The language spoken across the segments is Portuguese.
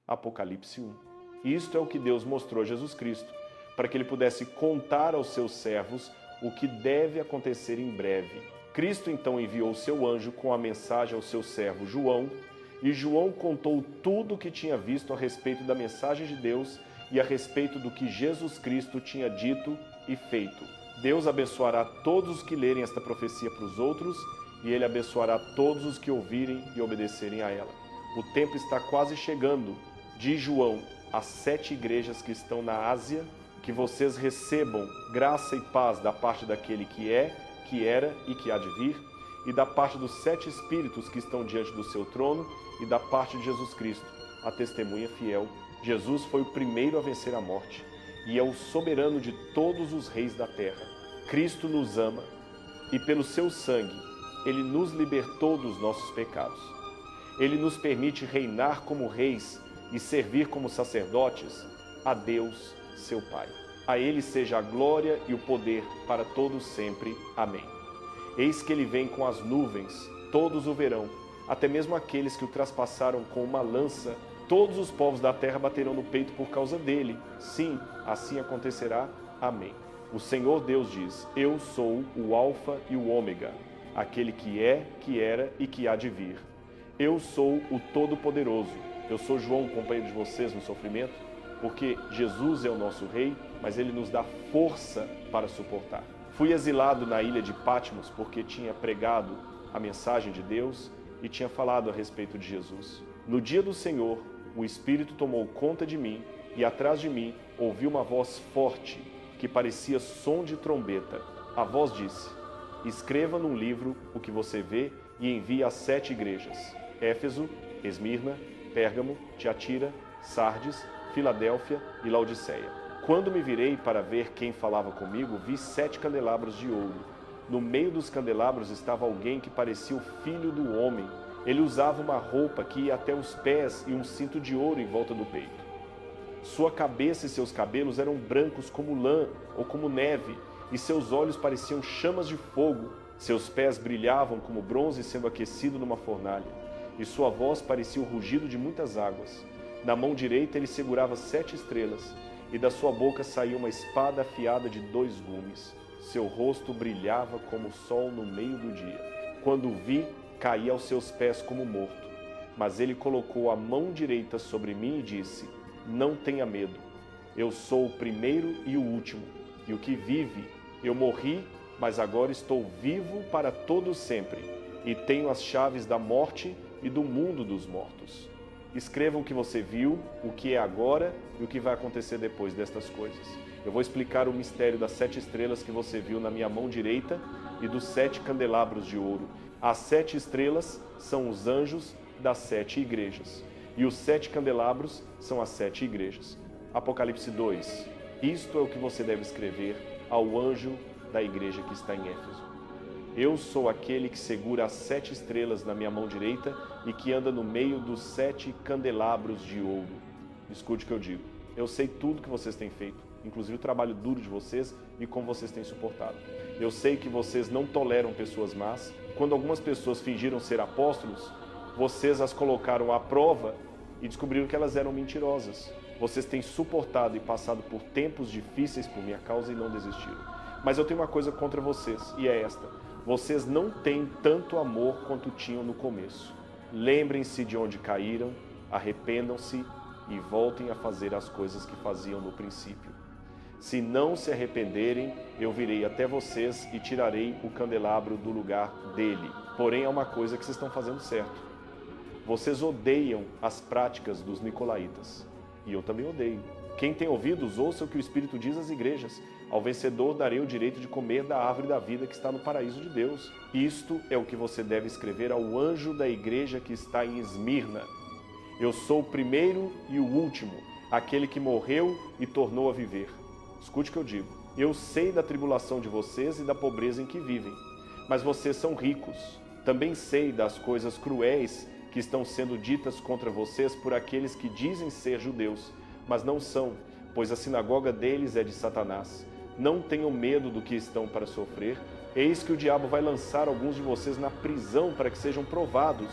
Apocalipse 1. Isto é o que Deus mostrou a Jesus Cristo, para que ele pudesse contar aos seus servos o que deve acontecer em breve. Cristo então enviou seu anjo com a mensagem ao seu servo João, e João contou tudo o que tinha visto a respeito da mensagem de Deus e a respeito do que Jesus Cristo tinha dito e feito. Deus abençoará todos os que lerem esta profecia para os outros, e ele abençoará todos os que ouvirem e obedecerem a ela. O tempo está quase chegando, diz João, às 7 igrejas que estão na Ásia, que vocês recebam graça e paz da parte daquele que é, que era e que há de vir, e da parte dos 7 espíritos que estão diante do seu trono, e da parte de Jesus Cristo, a testemunha fiel. Jesus foi o primeiro a vencer a morte, e é o soberano de todos os reis da terra. Cristo nos ama, e pelo seu sangue, ele nos libertou dos nossos pecados. Ele nos permite reinar como reis e servir como sacerdotes a Deus, seu Pai. A ele seja a glória e o poder para todos sempre. Amém. Eis que ele vem com as nuvens, todos o verão, até mesmo aqueles que o traspassaram com uma lança. Todos os povos da terra baterão no peito por causa dele. Sim, assim acontecerá. Amém. O Senhor Deus diz: eu sou o Alfa e o Ômega, aquele que é, que era e que há de vir. Eu sou o Todo-Poderoso. Eu sou João, companheiro de vocês no sofrimento, porque Jesus é o nosso Rei, mas ele nos dá força para suportar. Fui exilado na ilha de Patmos porque tinha pregado a mensagem de Deus e tinha falado a respeito de Jesus. No dia do Senhor, o Espírito tomou conta de mim e atrás de mim ouvi uma voz forte que parecia som de trombeta. A voz disse: escreva num livro o que você vê e envie às 7 igrejas: Éfeso, Esmirna, Pérgamo, Tiatira, Sardes, Filadélfia e Laodiceia. Quando me virei para ver quem falava comigo, vi 7 candelabros de ouro. No meio dos candelabros estava alguém que parecia o Filho do Homem. Ele usava uma roupa que ia até os pés e um cinto de ouro em volta do peito. Sua cabeça e seus cabelos eram brancos como lã ou como neve, e seus olhos pareciam chamas de fogo. Seus pés brilhavam como bronze sendo aquecido numa fornalha, e sua voz parecia o rugido de muitas águas. Na mão direita ele segurava 7 estrelas, e da sua boca saía uma espada afiada de 2 gumes. Seu rosto brilhava como o sol no meio do dia. Quando o vi, caí aos seus pés como morto. Mas ele colocou a mão direita sobre mim e disse: não tenha medo. Eu sou o primeiro e o último, e o que vive. Eu morri, mas agora estou vivo para todo sempre, e tenho as chaves da morte e do mundo dos mortos. Escreva o que você viu, o que é agora e o que vai acontecer depois destas coisas. Eu vou explicar o mistério das 7 estrelas que você viu na minha mão direita e dos 7 candelabros de ouro. As 7 estrelas são os anjos das 7 igrejas, e os 7 candelabros são as 7 igrejas. Apocalipse 2. Isto é o que você deve escrever ao anjo da igreja que está em Éfeso. Eu sou aquele que segura as 7 estrelas na minha mão direita e que anda no meio dos 7 candelabros de ouro. Escute o que eu digo. Eu sei tudo que vocês têm feito, inclusive o trabalho duro de vocês e como vocês têm suportado. Eu sei que vocês não toleram pessoas más. Quando algumas pessoas fingiram ser apóstolos, vocês as colocaram à prova e descobriram que elas eram mentirosas. Vocês têm suportado e passado por tempos difíceis por minha causa e não desistiram. Mas eu tenho uma coisa contra vocês, e é esta: vocês não têm tanto amor quanto tinham no começo. Lembrem-se de onde caíram, arrependam-se e voltem a fazer as coisas que faziam no princípio. Se não se arrependerem, eu virei até vocês e tirarei o candelabro do lugar dele. Porém, há uma coisa que vocês estão fazendo certo. Vocês odeiam as práticas dos nicolaítas. E eu também odeio. Quem tem ouvidos, ouça o que o Espírito diz às igrejas. Ao vencedor darei o direito de comer da árvore da vida que está no paraíso de Deus. Isto é o que você deve escrever ao anjo da igreja que está em Esmirna. Eu sou o primeiro e o último, aquele que morreu e tornou a viver. Escute o que eu digo. Eu sei da tribulação de vocês e da pobreza em que vivem, mas vocês são ricos. Também sei das coisas cruéis que estão sendo ditas contra vocês por aqueles que dizem ser judeus, mas não são, pois a sinagoga deles é de Satanás. Não tenham medo do que estão para sofrer. Eis que o diabo vai lançar alguns de vocês na prisão para que sejam provados,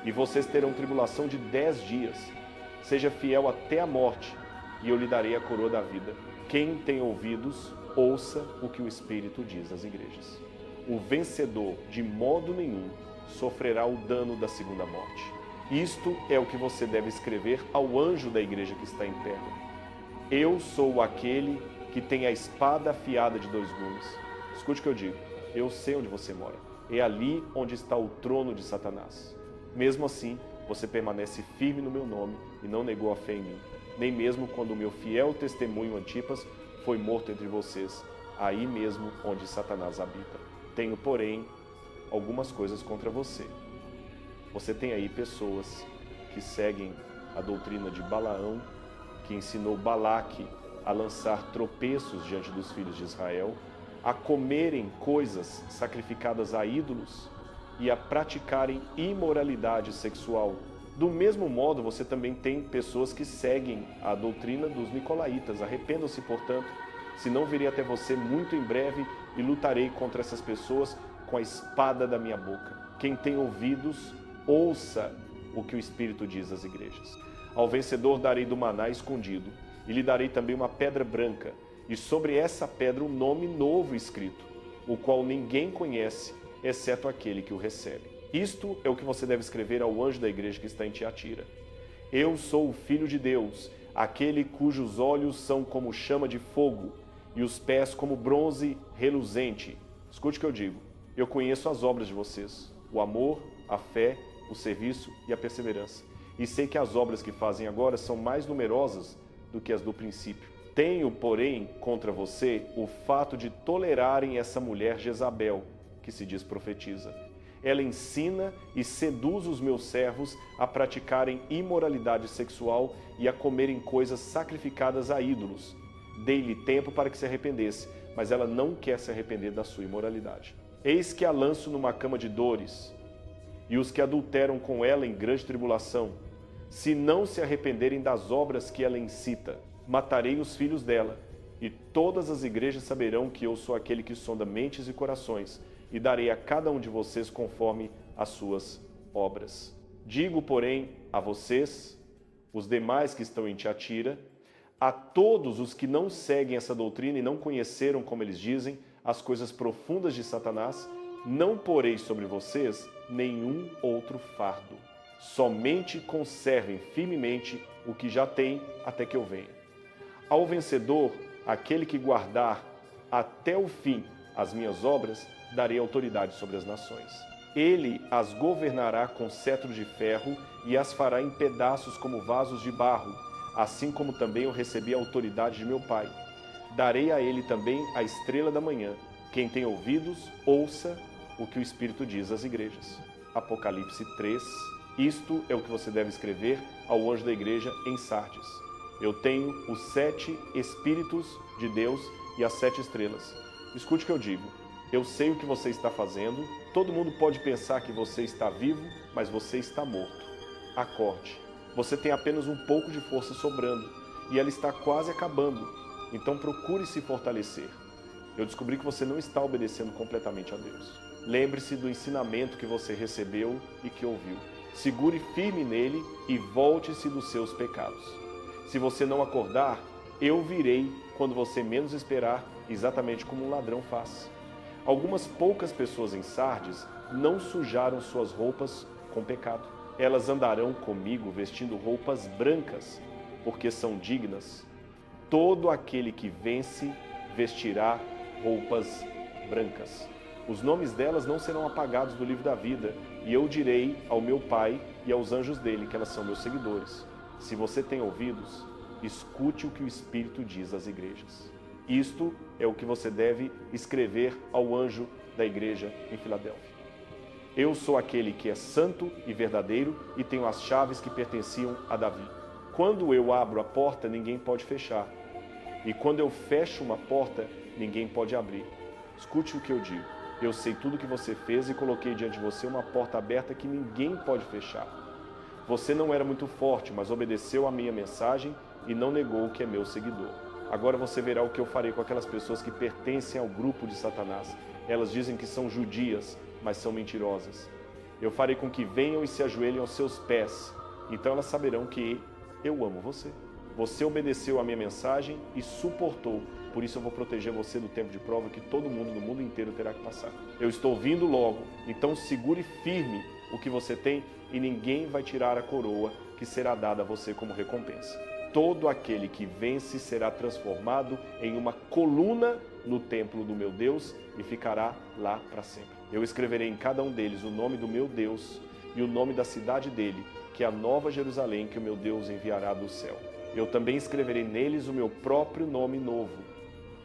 e vocês terão tribulação de 10 dias. Seja fiel até a morte, e eu lhe darei a coroa da vida. Quem tem ouvidos, ouça o que o Espírito diz às igrejas. O vencedor, de modo nenhum, sofrerá o dano da segunda morte. Isto é o que você deve escrever ao anjo da igreja que está em Pérgamo. Eu sou aquele que tem a espada afiada de 2 gumes. Escute o que eu digo. Eu sei onde você mora. É ali onde está o trono de Satanás. Mesmo assim, você permanece firme no meu nome e não negou a fé em mim. Nem mesmo quando o meu fiel testemunho Antipas foi morto entre vocês, aí mesmo onde Satanás habita. Tenho, porém, algumas coisas contra você. Você tem aí pessoas que seguem a doutrina de Balaão, que ensinou Balaque a lançar tropeços diante dos filhos de Israel, a comerem coisas sacrificadas a ídolos e a praticarem imoralidade sexual. Do mesmo modo, você também tem pessoas que seguem a doutrina dos nicolaítas. Arrependam-se, portanto, senão virei até você muito em breve e lutarei contra essas pessoas com a espada da minha boca. Quem tem ouvidos, ouça o que o Espírito diz às igrejas. Ao vencedor darei do maná escondido, e lhe darei também uma pedra branca, e sobre essa pedra um nome novo escrito, o qual ninguém conhece, exceto aquele que o recebe. Isto é o que você deve escrever ao anjo da igreja que está em Tiatira. Eu sou o Filho de Deus, aquele cujos olhos são como chama de fogo e os pés como bronze reluzente. Escute o que eu digo. Eu conheço as obras de vocês, o amor, a fé, o serviço e a perseverança. E sei que as obras que fazem agora são mais numerosas do que as do princípio. Tenho, porém, contra você o fato de tolerarem essa mulher Jezabel, que se diz profetiza. Ela ensina e seduz os meus servos a praticarem imoralidade sexual e a comerem coisas sacrificadas a ídolos. Dei-lhe tempo para que se arrependesse, mas ela não quer se arrepender da sua imoralidade. Eis que a lanço numa cama de dores, e os que adulteram com ela em grande tribulação, se não se arrependerem das obras que ela incita. Matarei os filhos dela, e todas as igrejas saberão que eu sou aquele que sonda mentes e corações, e darei a cada um de vocês conforme as suas obras. Digo, porém, a vocês, os demais que estão em Tiatira, a todos os que não seguem essa doutrina e não conheceram, como eles dizem, as coisas profundas de Satanás, não porei sobre vocês nenhum outro fardo. Somente conservem firmemente o que já têm até que eu venha. Ao vencedor, aquele que guardar até o fim as minhas obras, darei autoridade sobre as nações. Ele as governará com cetro de ferro e as fará em pedaços como vasos de barro, assim como também eu recebi a autoridade de meu Pai. Darei a ele também a estrela da manhã. Quem tem ouvidos, ouça o que o Espírito diz às igrejas. Apocalipse 3. Isto é o que você deve escrever ao anjo da igreja em Sardes. Eu tenho os 7 Espíritos de Deus e as 7 estrelas. Escute o que eu digo. Eu sei o que você está fazendo. Todo mundo pode pensar que você está vivo, mas você está morto. Acorde. Você tem apenas um pouco de força sobrando e ela está quase acabando. Então procure se fortalecer. Eu descobri que você não está obedecendo completamente a Deus. Lembre-se do ensinamento que você recebeu e que ouviu. Segure firme nele e volte-se dos seus pecados. Se você não acordar, eu virei quando você menos esperar, exatamente como um ladrão faz. Algumas poucas pessoas em Sardes não sujaram suas roupas com pecado. Elas andarão comigo vestindo roupas brancas, porque são dignas. Todo aquele que vence vestirá roupas brancas. Os nomes delas não serão apagados do livro da vida, e eu direi ao meu Pai e aos anjos dele que elas são meus seguidores. Se você tem ouvidos, escute o que o Espírito diz às igrejas. Isto é o que você deve escrever ao anjo da igreja em Filadélfia. Eu sou aquele que é santo e verdadeiro e tenho as chaves que pertenciam a Davi. Quando eu abro a porta, ninguém pode fechar. E quando eu fecho uma porta, ninguém pode abrir. Escute o que eu digo. Eu sei tudo o que você fez e coloquei diante de você uma porta aberta que ninguém pode fechar. Você não era muito forte, mas obedeceu a minha mensagem e não negou o que é meu seguidor. Agora você verá o que eu farei com aquelas pessoas que pertencem ao grupo de Satanás. Elas dizem que são judias, mas são mentirosas. Eu farei com que venham e se ajoelhem aos seus pés. Então elas saberão que eu amo você. Você obedeceu a minha mensagem e suportou. Por isso eu vou proteger você do tempo de prova que todo mundo no mundo inteiro terá que passar. Eu estou vindo logo, então segure firme o que você tem e ninguém vai tirar a coroa que será dada a você como recompensa. Todo aquele que vence será transformado em uma coluna no templo do meu Deus e ficará lá para sempre. Eu escreverei em cada um deles o nome do meu Deus e o nome da cidade dele, que é a Nova Jerusalém que o meu Deus enviará do céu. Eu também escreverei neles o meu próprio nome novo.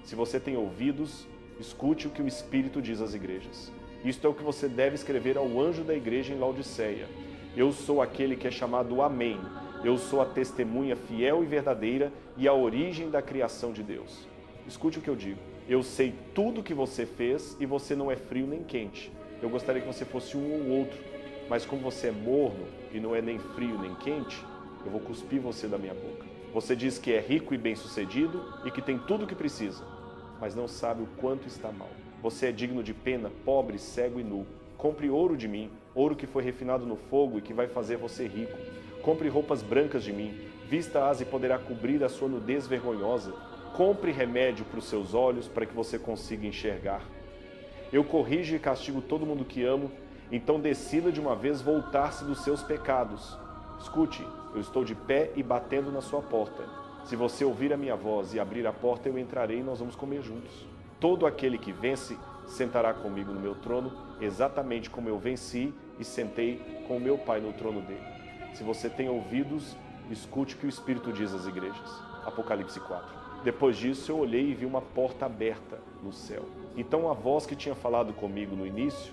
Se você tem ouvidos, escute o que o Espírito diz às igrejas. Isto é o que você deve escrever ao anjo da igreja em Laodiceia. Eu sou aquele que é chamado Amém. Eu sou a testemunha fiel e verdadeira e a origem da criação de Deus. Escute o que eu digo. Eu sei tudo o que você fez e você não é frio nem quente. Eu gostaria que você fosse um ou outro, mas como você é morno e não é nem frio nem quente, eu vou cuspir você da minha boca. Você diz que é rico e bem-sucedido e que tem tudo o que precisa, mas não sabe o quanto está mal. Você é digno de pena, pobre, cego e nu. Compre ouro de mim, ouro que foi refinado no fogo e que vai fazer você rico. Compre roupas brancas de mim, vista-as e poderá cobrir a sua nudez vergonhosa. Compre remédio para os seus olhos para que você consiga enxergar. Eu corrijo e castigo todo mundo que amo, então decida de uma vez voltar-se dos seus pecados. Escute, eu estou de pé e batendo na sua porta. Se você ouvir a minha voz e abrir a porta, eu entrarei e nós vamos comer juntos. Todo aquele que vence sentará comigo no meu trono, exatamente como eu venci e sentei com o meu Pai no trono dele. Se você tem ouvidos, escute o que o Espírito diz às igrejas. Apocalipse 4. Depois disso eu olhei e vi uma porta aberta no céu. Então a voz que tinha falado comigo no início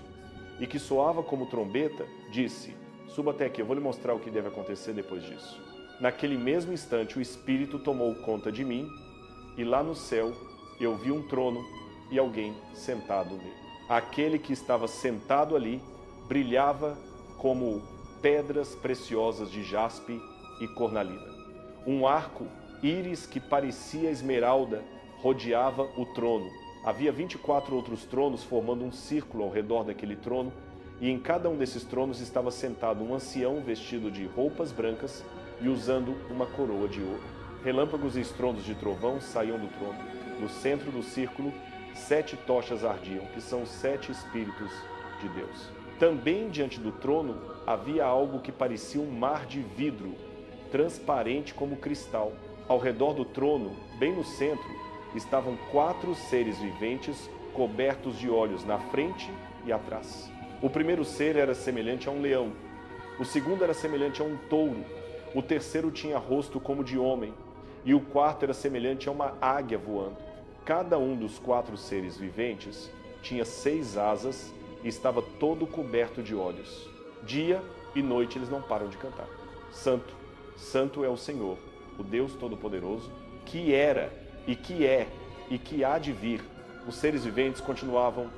e que soava como trombeta, disse: suba até aqui, eu vou lhe mostrar o que deve acontecer depois disso. Naquele mesmo instante o Espírito tomou conta de mim e lá no céu eu vi um trono e alguém sentado nele. Aquele que estava sentado ali brilhava como pedras preciosas de jaspe e cornalina. Um arco íris que parecia esmeralda rodeava o trono. Havia 24 outros tronos formando um círculo ao redor daquele trono, e em cada um desses tronos estava sentado um ancião vestido de roupas brancas e usando uma coroa de ouro. Relâmpagos e estrondos de trovão saíam do trono. No centro do círculo, 7 tochas ardiam, que são os 7 Espíritos de Deus. Também diante do trono havia algo que parecia um mar de vidro, transparente como cristal. Ao redor do trono, bem no centro, estavam 4 seres viventes cobertos de olhos na frente e atrás. O primeiro ser era semelhante a um leão, o segundo era semelhante a um touro, o terceiro tinha rosto como de homem, e o quarto era semelhante a uma águia voando. Cada um dos 4 seres viventes tinha 6 asas e estava todo coberto de olhos. Dia e noite eles não param de cantar. Santo, Santo é o Senhor, o Deus Todo-Poderoso, que era e que é e que há de vir. Os seres viventes continuavam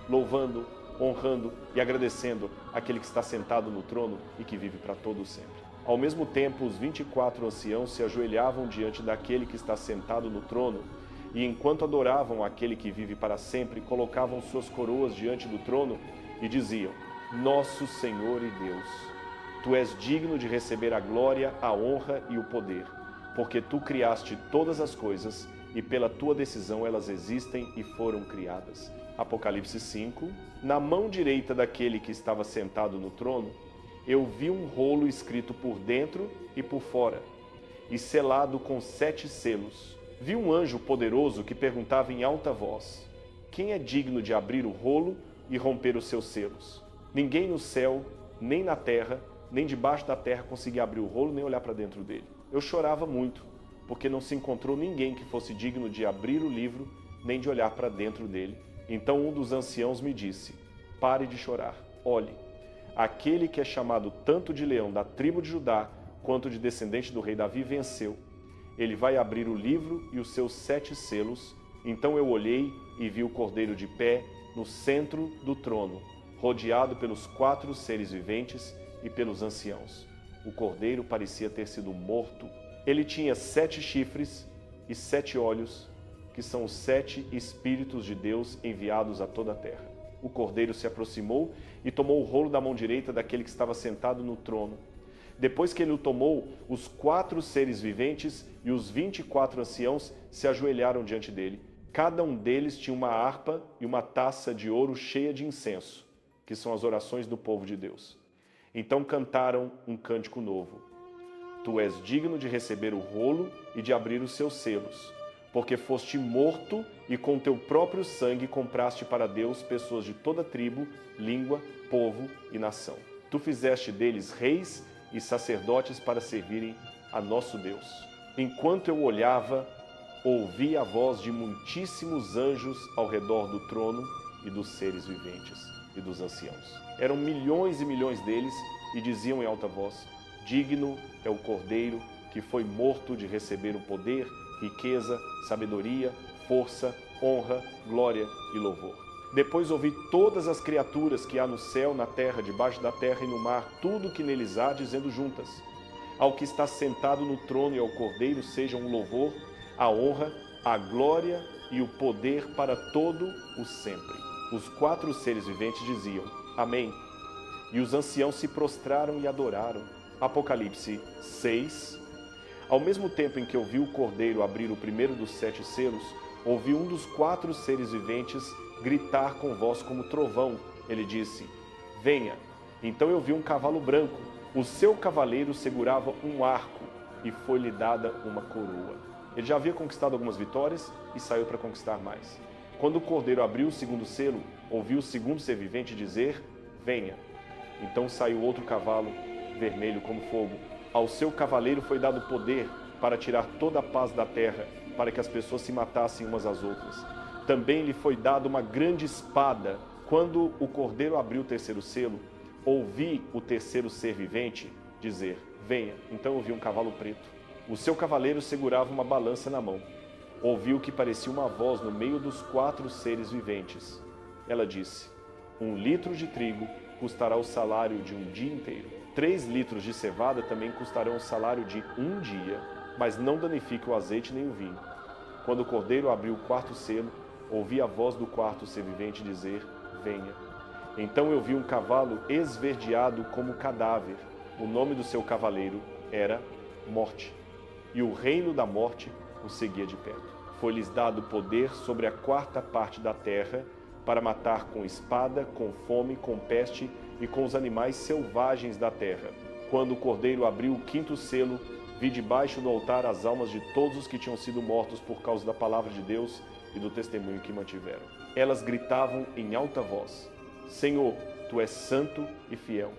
louvando, honrando e agradecendo aquele que está sentado no trono e que vive para todo sempre. Ao mesmo tempo, os 24 anciãos se ajoelhavam diante daquele que está sentado no trono e, enquanto adoravam aquele que vive para sempre, colocavam suas coroas diante do trono e diziam: Nosso Senhor e Deus, Tu és digno de receber a glória, a honra e o poder, porque Tu criaste todas as coisas e pela Tua decisão elas existem e foram criadas. Apocalipse 5. Na mão direita daquele que estava sentado no trono, eu vi um rolo escrito por dentro e por fora, e selado com 7 selos. Vi um anjo poderoso que perguntava em alta voz: quem é digno de abrir o rolo e romper os seus selos? Ninguém no céu, nem na terra, nem debaixo da terra conseguia abrir o rolo nem olhar para dentro dele. Eu chorava muito, porque não se encontrou ninguém que fosse digno de abrir o livro, nem de olhar para dentro dele. Então um dos anciãos me disse: pare de chorar, olhe, aquele que é chamado tanto de leão da tribo de Judá, quanto de descendente do rei Davi, venceu. Ele vai abrir o livro e os seus 7 selos. Então eu olhei e vi o cordeiro de pé no centro do trono, rodeado pelos 4 seres viventes e pelos anciãos. O cordeiro parecia ter sido morto. Ele tinha 7 chifres e 7 olhos, que são os 7 Espíritos de Deus enviados a toda a terra. O cordeiro se aproximou e tomou o rolo da mão direita daquele que estava sentado no trono. Depois que ele o tomou, os 4 seres viventes e os 24 anciãos se ajoelharam diante dele. Cada um deles tinha uma harpa e uma taça de ouro cheia de incenso, que são as orações do povo de Deus. Então cantaram um cântico novo. Tu és digno de receber o rolo e de abrir os seus selos, porque foste morto e com teu próprio sangue compraste para Deus pessoas de toda tribo, língua, povo e nação. Tu fizeste deles reis e sacerdotes para servirem a nosso Deus. Enquanto eu olhava, ouvi a voz de muitíssimos anjos ao redor do trono e dos seres viventes e dos anciãos. Eram milhões e milhões deles e diziam em alta voz: digno é o Cordeiro que foi morto de receber o poder, riqueza, sabedoria, força, honra, glória e louvor. Depois ouvi todas as criaturas que há no céu, na terra, debaixo da terra e no mar, tudo o que neles há, dizendo juntas: ao que está sentado no trono e ao Cordeiro sejam o louvor, a honra, a glória e o poder para todo o sempre. Os 4 seres viventes diziam: amém. E os anciãos se prostraram e adoraram. Apocalipse 6. Ao mesmo tempo em que eu vi o Cordeiro abrir o primeiro dos 7 selos, ouvi um dos 4 seres viventes gritar com voz como trovão. Ele disse: venha. Então eu vi um cavalo branco. O seu cavaleiro segurava um arco e foi-lhe dada uma coroa. Ele já havia conquistado algumas vitórias e saiu para conquistar mais. Quando o Cordeiro abriu o segundo selo, ouvi o segundo ser vivente dizer: venha. Então saiu outro cavalo, vermelho como fogo. Ao seu cavaleiro foi dado poder para tirar toda a paz da terra, para que as pessoas se matassem umas às outras. Também lhe foi dada uma grande espada. Quando o Cordeiro abriu o terceiro selo, ouvi o terceiro ser vivente dizer: venha. Então eu vi um cavalo preto. O seu cavaleiro segurava uma balança na mão. Ouvi o que parecia uma voz no meio dos 4 seres viventes. Ela disse: 1 litro de trigo custará o salário de um dia inteiro. 3 litros de cevada também custarão o salário de um dia, mas não danifique o azeite nem o vinho. Quando o Cordeiro abriu o 4º selo, ouvi a voz do 4º ser vivente dizer: venha. Então eu vi um cavalo esverdeado como cadáver. O nome do seu cavaleiro era Morte, e o reino da morte o seguia de perto. Foi-lhes dado poder sobre a 4ª parte da terra, para matar com espada, com fome, com peste e com os animais selvagens da terra. Quando o Cordeiro abriu o 5º selo, vi debaixo do altar as almas de todos os que tinham sido mortos por causa da palavra de Deus e do testemunho que mantiveram. Elas gritavam em alta voz: Senhor, Tu és santo e fiel.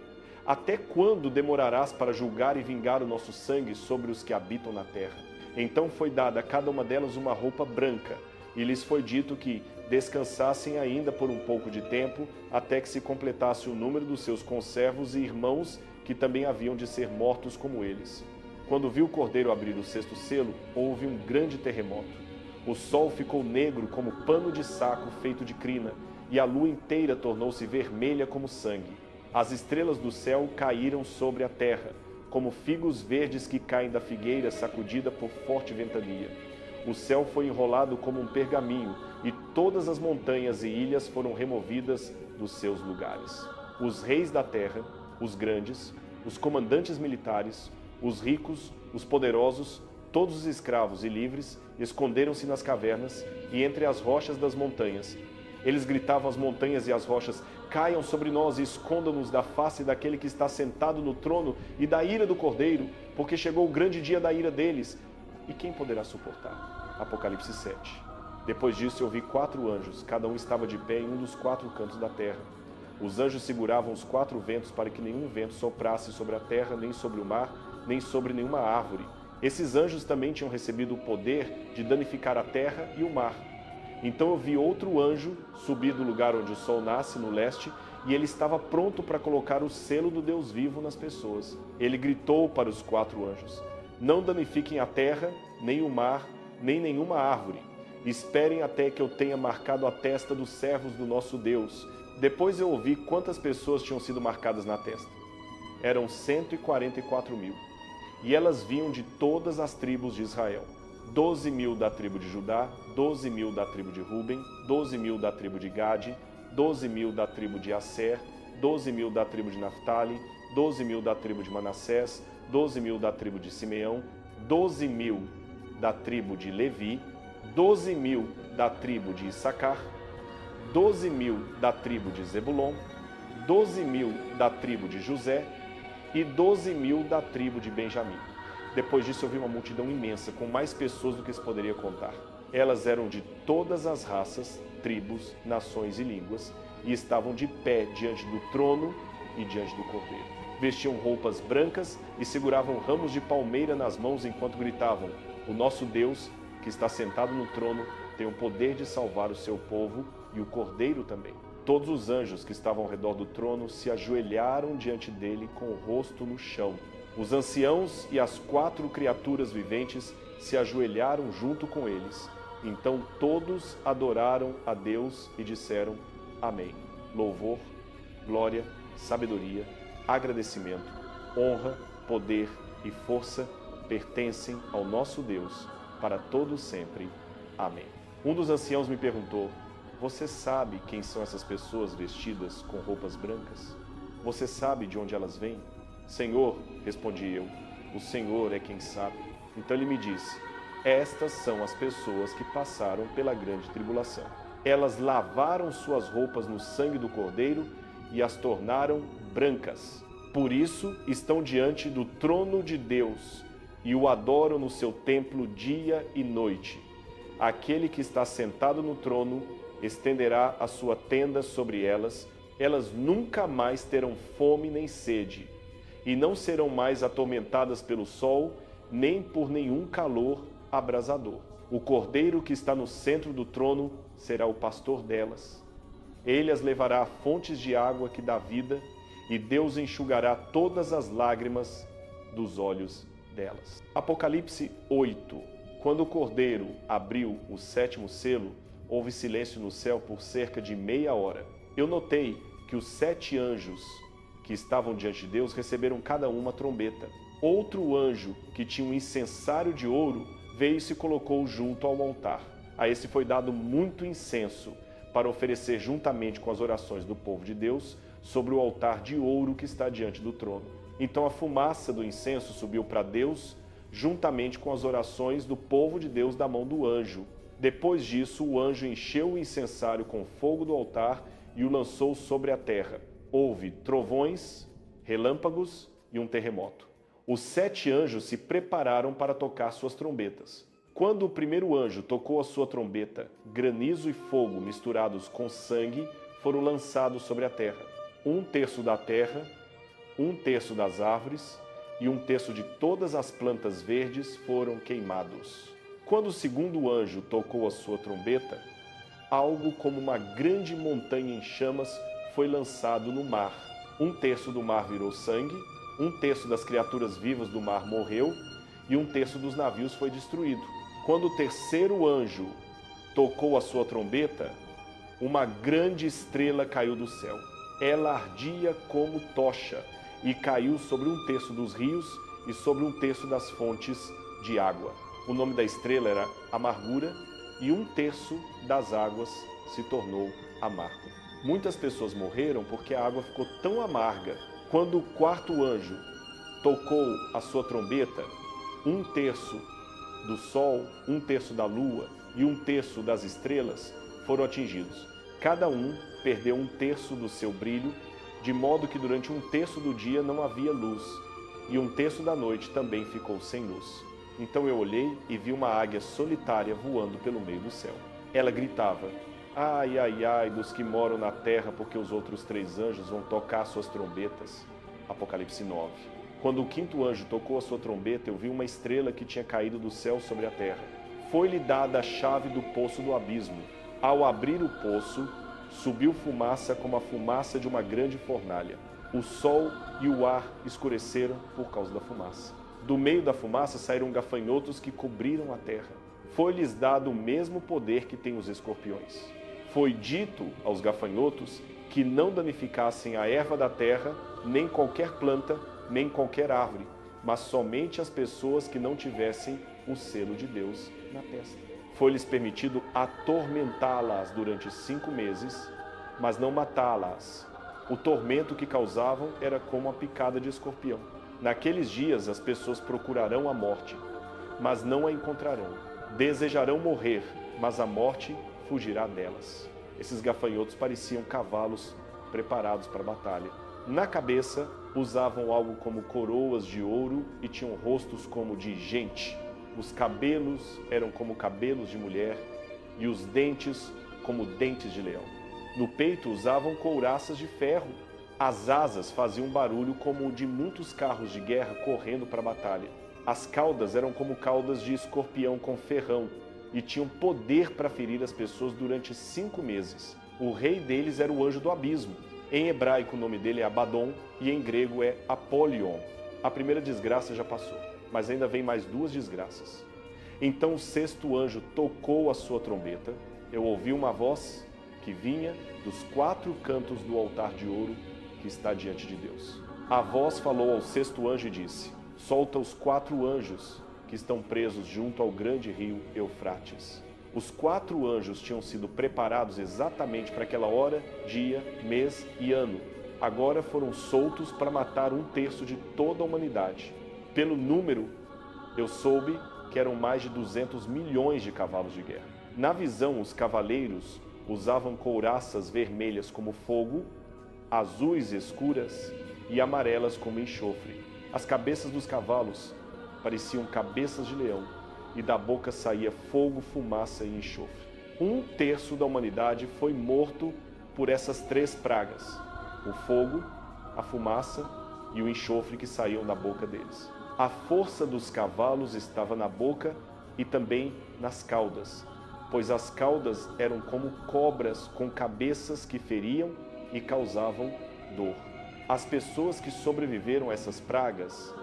Até quando demorarás para julgar e vingar o nosso sangue sobre os que habitam na terra? Então foi dada a cada uma delas uma roupa branca, e lhes foi dito que descansassem ainda por um pouco de tempo, até que se completasse o número dos seus conservos e irmãos que também haviam de ser mortos como eles. Quando viu o Cordeiro abrir o 6º selo, houve um grande terremoto. O sol ficou negro como pano de saco feito de crina, e a lua inteira tornou-se vermelha como sangue. As estrelas do céu caíram sobre a terra, como figos verdes que caem da figueira sacudida por forte ventania. O céu foi enrolado como um pergaminho, e todas as montanhas e ilhas foram removidas dos seus lugares. Os reis da terra, os grandes, os comandantes militares, os ricos, os poderosos, todos os escravos e livres, esconderam-se nas cavernas e entre as rochas das montanhas. Eles gritavam às montanhas e às rochas: caiam sobre nós e escondam-nos da face daquele que está sentado no trono e da ira do Cordeiro, porque chegou o grande dia da ira deles. E quem poderá suportar? Apocalipse 7. Depois disso eu vi 4 anjos, cada um estava de pé em um dos 4 cantos da terra. Os anjos seguravam os 4 ventos para que nenhum vento soprasse sobre a terra, nem sobre o mar, nem sobre nenhuma árvore. Esses anjos também tinham recebido o poder de danificar a terra e o mar. Então eu vi outro anjo subir do lugar onde o sol nasce, no leste, e ele estava pronto para colocar o selo do Deus vivo nas pessoas. Ele gritou para os 4 anjos: não danifiquem a terra, nem o mar, nem nenhuma árvore. Esperem até que eu tenha marcado a testa dos servos do nosso Deus. Depois eu ouvi quantas pessoas tinham sido marcadas na testa. Eram 144.000. E elas vinham de todas as tribos de Israel. 12.000 da tribo de Judá, 12.000 da tribo de Ruben, 12.000 da tribo de Gade, 12.000 da tribo de Asser, 12.000 da tribo de Naftali, 12.000 da tribo de Manassés, 12.000 da tribo de Simeão, 12.000 da tribo de Levi, 12.000 da tribo de Issacar, 12.000 da tribo de Zebulon, 12.000 da tribo de José e 12.000 da tribo de Benjamim. Depois disso eu vi uma multidão imensa, com mais pessoas do que se poderia contar. Elas eram de todas as raças, tribos, nações e línguas, e estavam de pé diante do trono e diante do Cordeiro. Vestiam roupas brancas e seguravam ramos de palmeira nas mãos enquanto gritavam: o nosso Deus, que está sentado no trono, tem o poder de salvar o seu povo e o Cordeiro também. Todos os anjos que estavam ao redor do trono se ajoelharam diante dele com o rosto no chão. Os anciãos e as 4 criaturas viventes se ajoelharam junto com eles. Então todos adoraram a Deus e disseram: Amém. Louvor, glória, sabedoria, agradecimento, honra, poder e força pertencem ao nosso Deus para todos sempre. Amém. Um dos anciãos me perguntou: você sabe quem são essas pessoas vestidas com roupas brancas? Você sabe de onde elas vêm? Senhor, respondi eu, o Senhor é quem sabe. Então ele me disse: estas são as pessoas que passaram pela grande tribulação. Elas lavaram suas roupas no sangue do Cordeiro e as tornaram brancas. Por isso estão diante do trono de Deus e o adoram no seu templo dia e noite. Aquele que está sentado no trono estenderá a sua tenda sobre elas. Elas nunca mais terão fome nem sede, e não serão mais atormentadas pelo sol, nem por nenhum calor abrasador. O Cordeiro que está no centro do trono será o pastor delas. Ele as levará a fontes de água que dá vida, e Deus enxugará todas as lágrimas dos olhos delas. Apocalipse 8. Quando o Cordeiro abriu o 7º selo, houve silêncio no céu por cerca de meia hora. Eu notei que os 7 anjos que estavam diante de Deus receberam cada um uma trombeta. Outro anjo, que tinha um incensário de ouro, veio e se colocou junto ao altar. A esse foi dado muito incenso para oferecer juntamente com as orações do povo de Deus sobre o altar de ouro que está diante do trono. Então a fumaça do incenso subiu para Deus juntamente com as orações do povo de Deus da mão do anjo. Depois disso, o anjo encheu o incensário com fogo do altar e o lançou sobre a terra. Houve trovões, relâmpagos e um terremoto. Os 7 anjos se prepararam para tocar suas trombetas. Quando o primeiro anjo tocou a sua trombeta, granizo e fogo misturados com sangue foram lançados sobre a terra. 1/3 da terra, 1/3 das árvores e 1/3 de todas as plantas verdes foram queimados. Quando o segundo anjo tocou a sua trombeta, algo como uma grande montanha em chamas foi lançado no mar. 1/3 do mar virou sangue, 1/3 das criaturas vivas do mar morreu e 1/3 dos navios foi destruído. Quando o terceiro anjo tocou a sua trombeta, uma grande estrela caiu do céu. Ela ardia como tocha e caiu sobre 1/3 dos rios e sobre 1/3 das fontes de água. O nome da estrela era Amargura e 1/3 das águas se tornou amargo. Muitas pessoas morreram porque a água ficou tão amarga. Quando o quarto anjo tocou a sua trombeta, 1/3 do sol, 1/3 da lua e 1/3 das estrelas foram atingidos. Cada um perdeu 1/3 do seu brilho, de modo que durante 1/3 do dia não havia luz, e 1/3 da noite também ficou sem luz. Então eu olhei e vi uma águia solitária voando pelo meio do céu. Ela gritava: ai, ai, ai dos que moram na terra, porque os outros 3 anjos vão tocar suas trombetas. Apocalipse 9. Quando o 5º anjo tocou a sua trombeta, eu vi uma estrela que tinha caído do céu sobre a terra. Foi-lhe dada a chave do poço do abismo. Ao abrir o poço, subiu fumaça como a fumaça de uma grande fornalha. O sol e o ar escureceram por causa da fumaça. Do meio da fumaça saíram gafanhotos que cobriram a terra. Foi-lhes dado o mesmo poder que tem os escorpiões. Foi dito aos gafanhotos que não danificassem a erva da terra, nem qualquer planta, nem qualquer árvore, mas somente as pessoas que não tivessem o selo de Deus na testa. Foi-lhes permitido atormentá-las durante 5 meses, mas não matá-las. O tormento que causavam era como a picada de escorpião. Naqueles dias as pessoas procurarão a morte, mas não a encontrarão. Desejarão morrer, mas a morte fugirá delas. Esses gafanhotos pareciam cavalos preparados para a batalha. Na cabeça usavam algo como coroas de ouro e tinham rostos como de gente. Os cabelos eram como cabelos de mulher e os dentes como dentes de leão. No peito usavam couraças de ferro. As asas faziam um barulho como o de muitos carros de guerra correndo para a batalha. As caudas eram como caudas de escorpião com ferrão e tinham poder para ferir as pessoas durante 5 meses. O rei deles era o anjo do abismo. Em hebraico o nome dele é Abaddon e em grego é Apolion. A primeira desgraça já passou, mas ainda vem mais 2 desgraças. Então o 6º anjo tocou a sua trombeta. Eu ouvi uma voz que vinha dos 4 cantos do altar de ouro que está diante de Deus. A voz falou ao 6º anjo e disse: solta os 4 anjos que estão presos junto ao grande rio Eufrates. Os 4 anjos tinham sido preparados exatamente para aquela hora, dia, mês e ano. Agora foram soltos para matar 1/3 de toda a humanidade. Pelo número, eu soube que eram mais de 200 milhões de cavalos de guerra. Na visão, os cavaleiros usavam couraças vermelhas como fogo, azuis escuras e amarelas como enxofre. As cabeças dos cavalos pareciam cabeças de leão e da boca saía fogo, fumaça e enxofre. 1/3 da humanidade foi morto por essas 3 pragas: o fogo, a fumaça e o enxofre que saíam da boca deles. A força dos cavalos estava na boca e também nas caudas, pois as caudas eram como cobras com cabeças que feriam e causavam dor. As pessoas que sobreviveram a essas pragas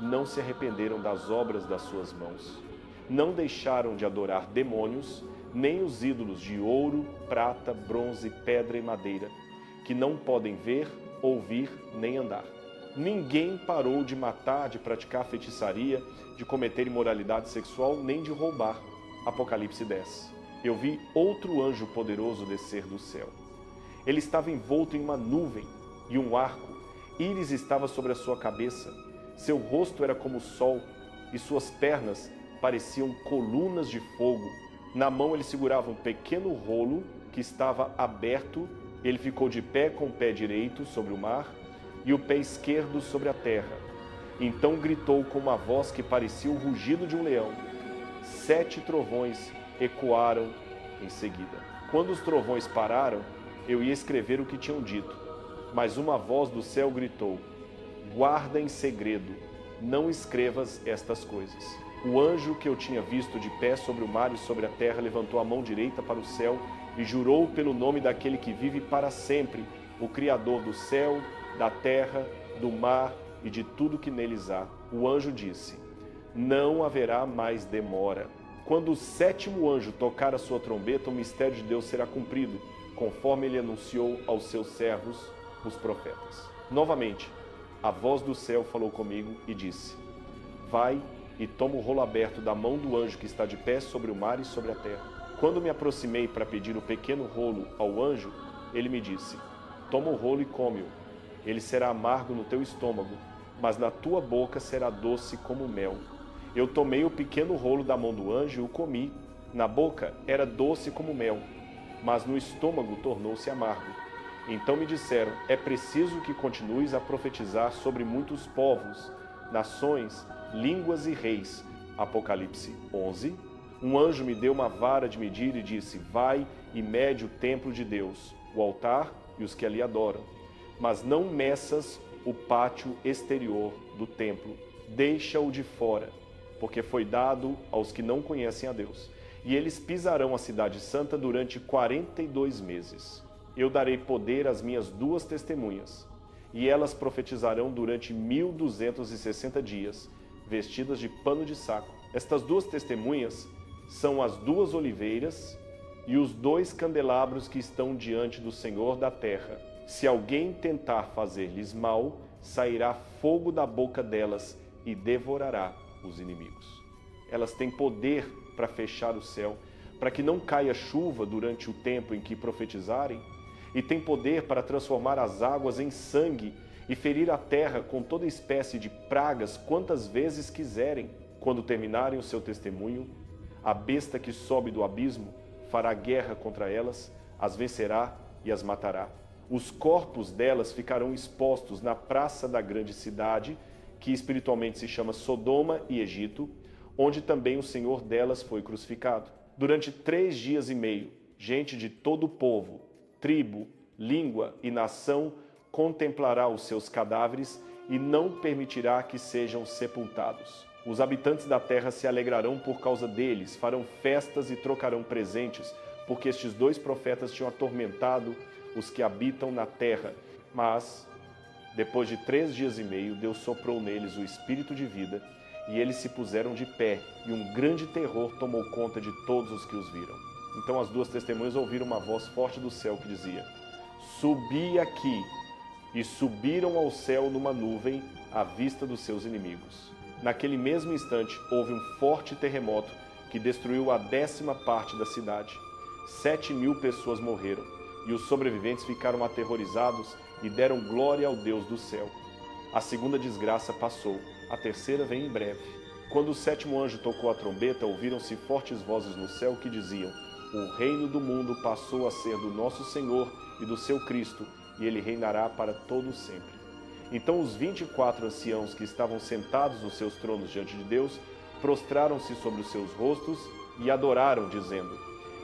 não se arrependeram das obras das suas mãos. Não deixaram de adorar demônios, nem os ídolos de ouro, prata, bronze, pedra e madeira, que não podem ver, ouvir nem andar. Ninguém parou de matar, de praticar feitiçaria, de cometer imoralidade sexual, nem de roubar. Apocalipse 10. Eu vi outro anjo poderoso descer do céu. Ele estava envolto em uma nuvem e um arco. Íris estava sobre a sua cabeça. Seu rosto era como o sol e suas pernas pareciam colunas de fogo. Na mão ele segurava um pequeno rolo que estava aberto. Ele ficou de pé com o pé direito sobre o mar e o pé esquerdo sobre a terra. Então gritou com uma voz que parecia o rugido de um leão. 7 trovões ecoaram em seguida. Quando os trovões pararam, eu ia escrever o que tinham dito, mas uma voz do céu gritou: guarda em segredo, não escrevas estas coisas. O anjo que eu tinha visto de pé sobre o mar e sobre a terra levantou a mão direita para o céu e jurou pelo nome daquele que vive para sempre, o Criador do céu, da terra, do mar e de tudo que neles há. O anjo disse: não haverá mais demora. Quando o 7º anjo tocar a sua trombeta, o mistério de Deus será cumprido, conforme ele anunciou aos seus servos, os profetas. Novamente, a voz do céu falou comigo e disse: vai e toma o rolo aberto da mão do anjo que está de pé sobre o mar e sobre a terra. Quando me aproximei para pedir o pequeno rolo ao anjo, ele me disse: toma o rolo e come-o. Ele será amargo no teu estômago, mas na tua boca será doce como mel. Eu tomei o pequeno rolo da mão do anjo e o comi. Na boca era doce como mel, mas no estômago tornou-se amargo. Então me disseram: é preciso que continues a profetizar sobre muitos povos, nações, línguas e reis. Apocalipse 11. Um anjo me deu uma vara de medir e disse: vai e mede o templo de Deus, o altar e os que ali adoram. Mas não meças o pátio exterior do templo. Deixa-o de fora, porque foi dado aos que não conhecem a Deus. E eles pisarão a cidade santa durante 42 meses. Eu darei poder às minhas 2 testemunhas, e elas profetizarão durante 1260 dias, vestidas de pano de saco. Estas 2 testemunhas são as 2 oliveiras e os 2 candelabros que estão diante do Senhor da terra. Se alguém tentar fazer-lhes mal, sairá fogo da boca delas e devorará os inimigos. Elas têm poder para fechar o céu, para que não caia chuva durante o tempo em que profetizarem, e têm poder para transformar as águas em sangue e ferir a terra com toda espécie de pragas quantas vezes quiserem. Quando terminarem o seu testemunho, a besta que sobe do abismo fará guerra contra elas, as vencerá e as matará. Os corpos delas ficarão expostos na praça da grande cidade, que espiritualmente se chama Sodoma e Egito, onde também o Senhor delas foi crucificado. Durante 3 dias e meio, gente de todo o povo, tribo, língua e nação contemplará os seus cadáveres e não permitirá que sejam sepultados. Os habitantes da terra se alegrarão por causa deles, farão festas e trocarão presentes, porque estes 2 profetas tinham atormentado os que habitam na terra. Mas, depois de 3 dias e meio, Deus soprou neles o espírito de vida, e eles se puseram de pé, e um grande terror tomou conta de todos os que os viram. Então as 2 testemunhas ouviram uma voz forte do céu que dizia: Subi aqui. E subiram ao céu numa nuvem à vista dos seus inimigos. Naquele mesmo instante, houve um forte terremoto que destruiu a 10ª parte da cidade. 7.000 pessoas morreram, e os sobreviventes ficaram aterrorizados e deram glória ao Deus do céu. A 2ª desgraça passou, a 3ª vem em breve. Quando o 7º anjo tocou a trombeta, ouviram-se fortes vozes no céu que diziam: O reino do mundo passou a ser do nosso Senhor e do seu Cristo, e ele reinará para todo sempre. Então os 24 anciãos que estavam sentados nos seus tronos diante de Deus prostraram-se sobre os seus rostos e adoraram, dizendo: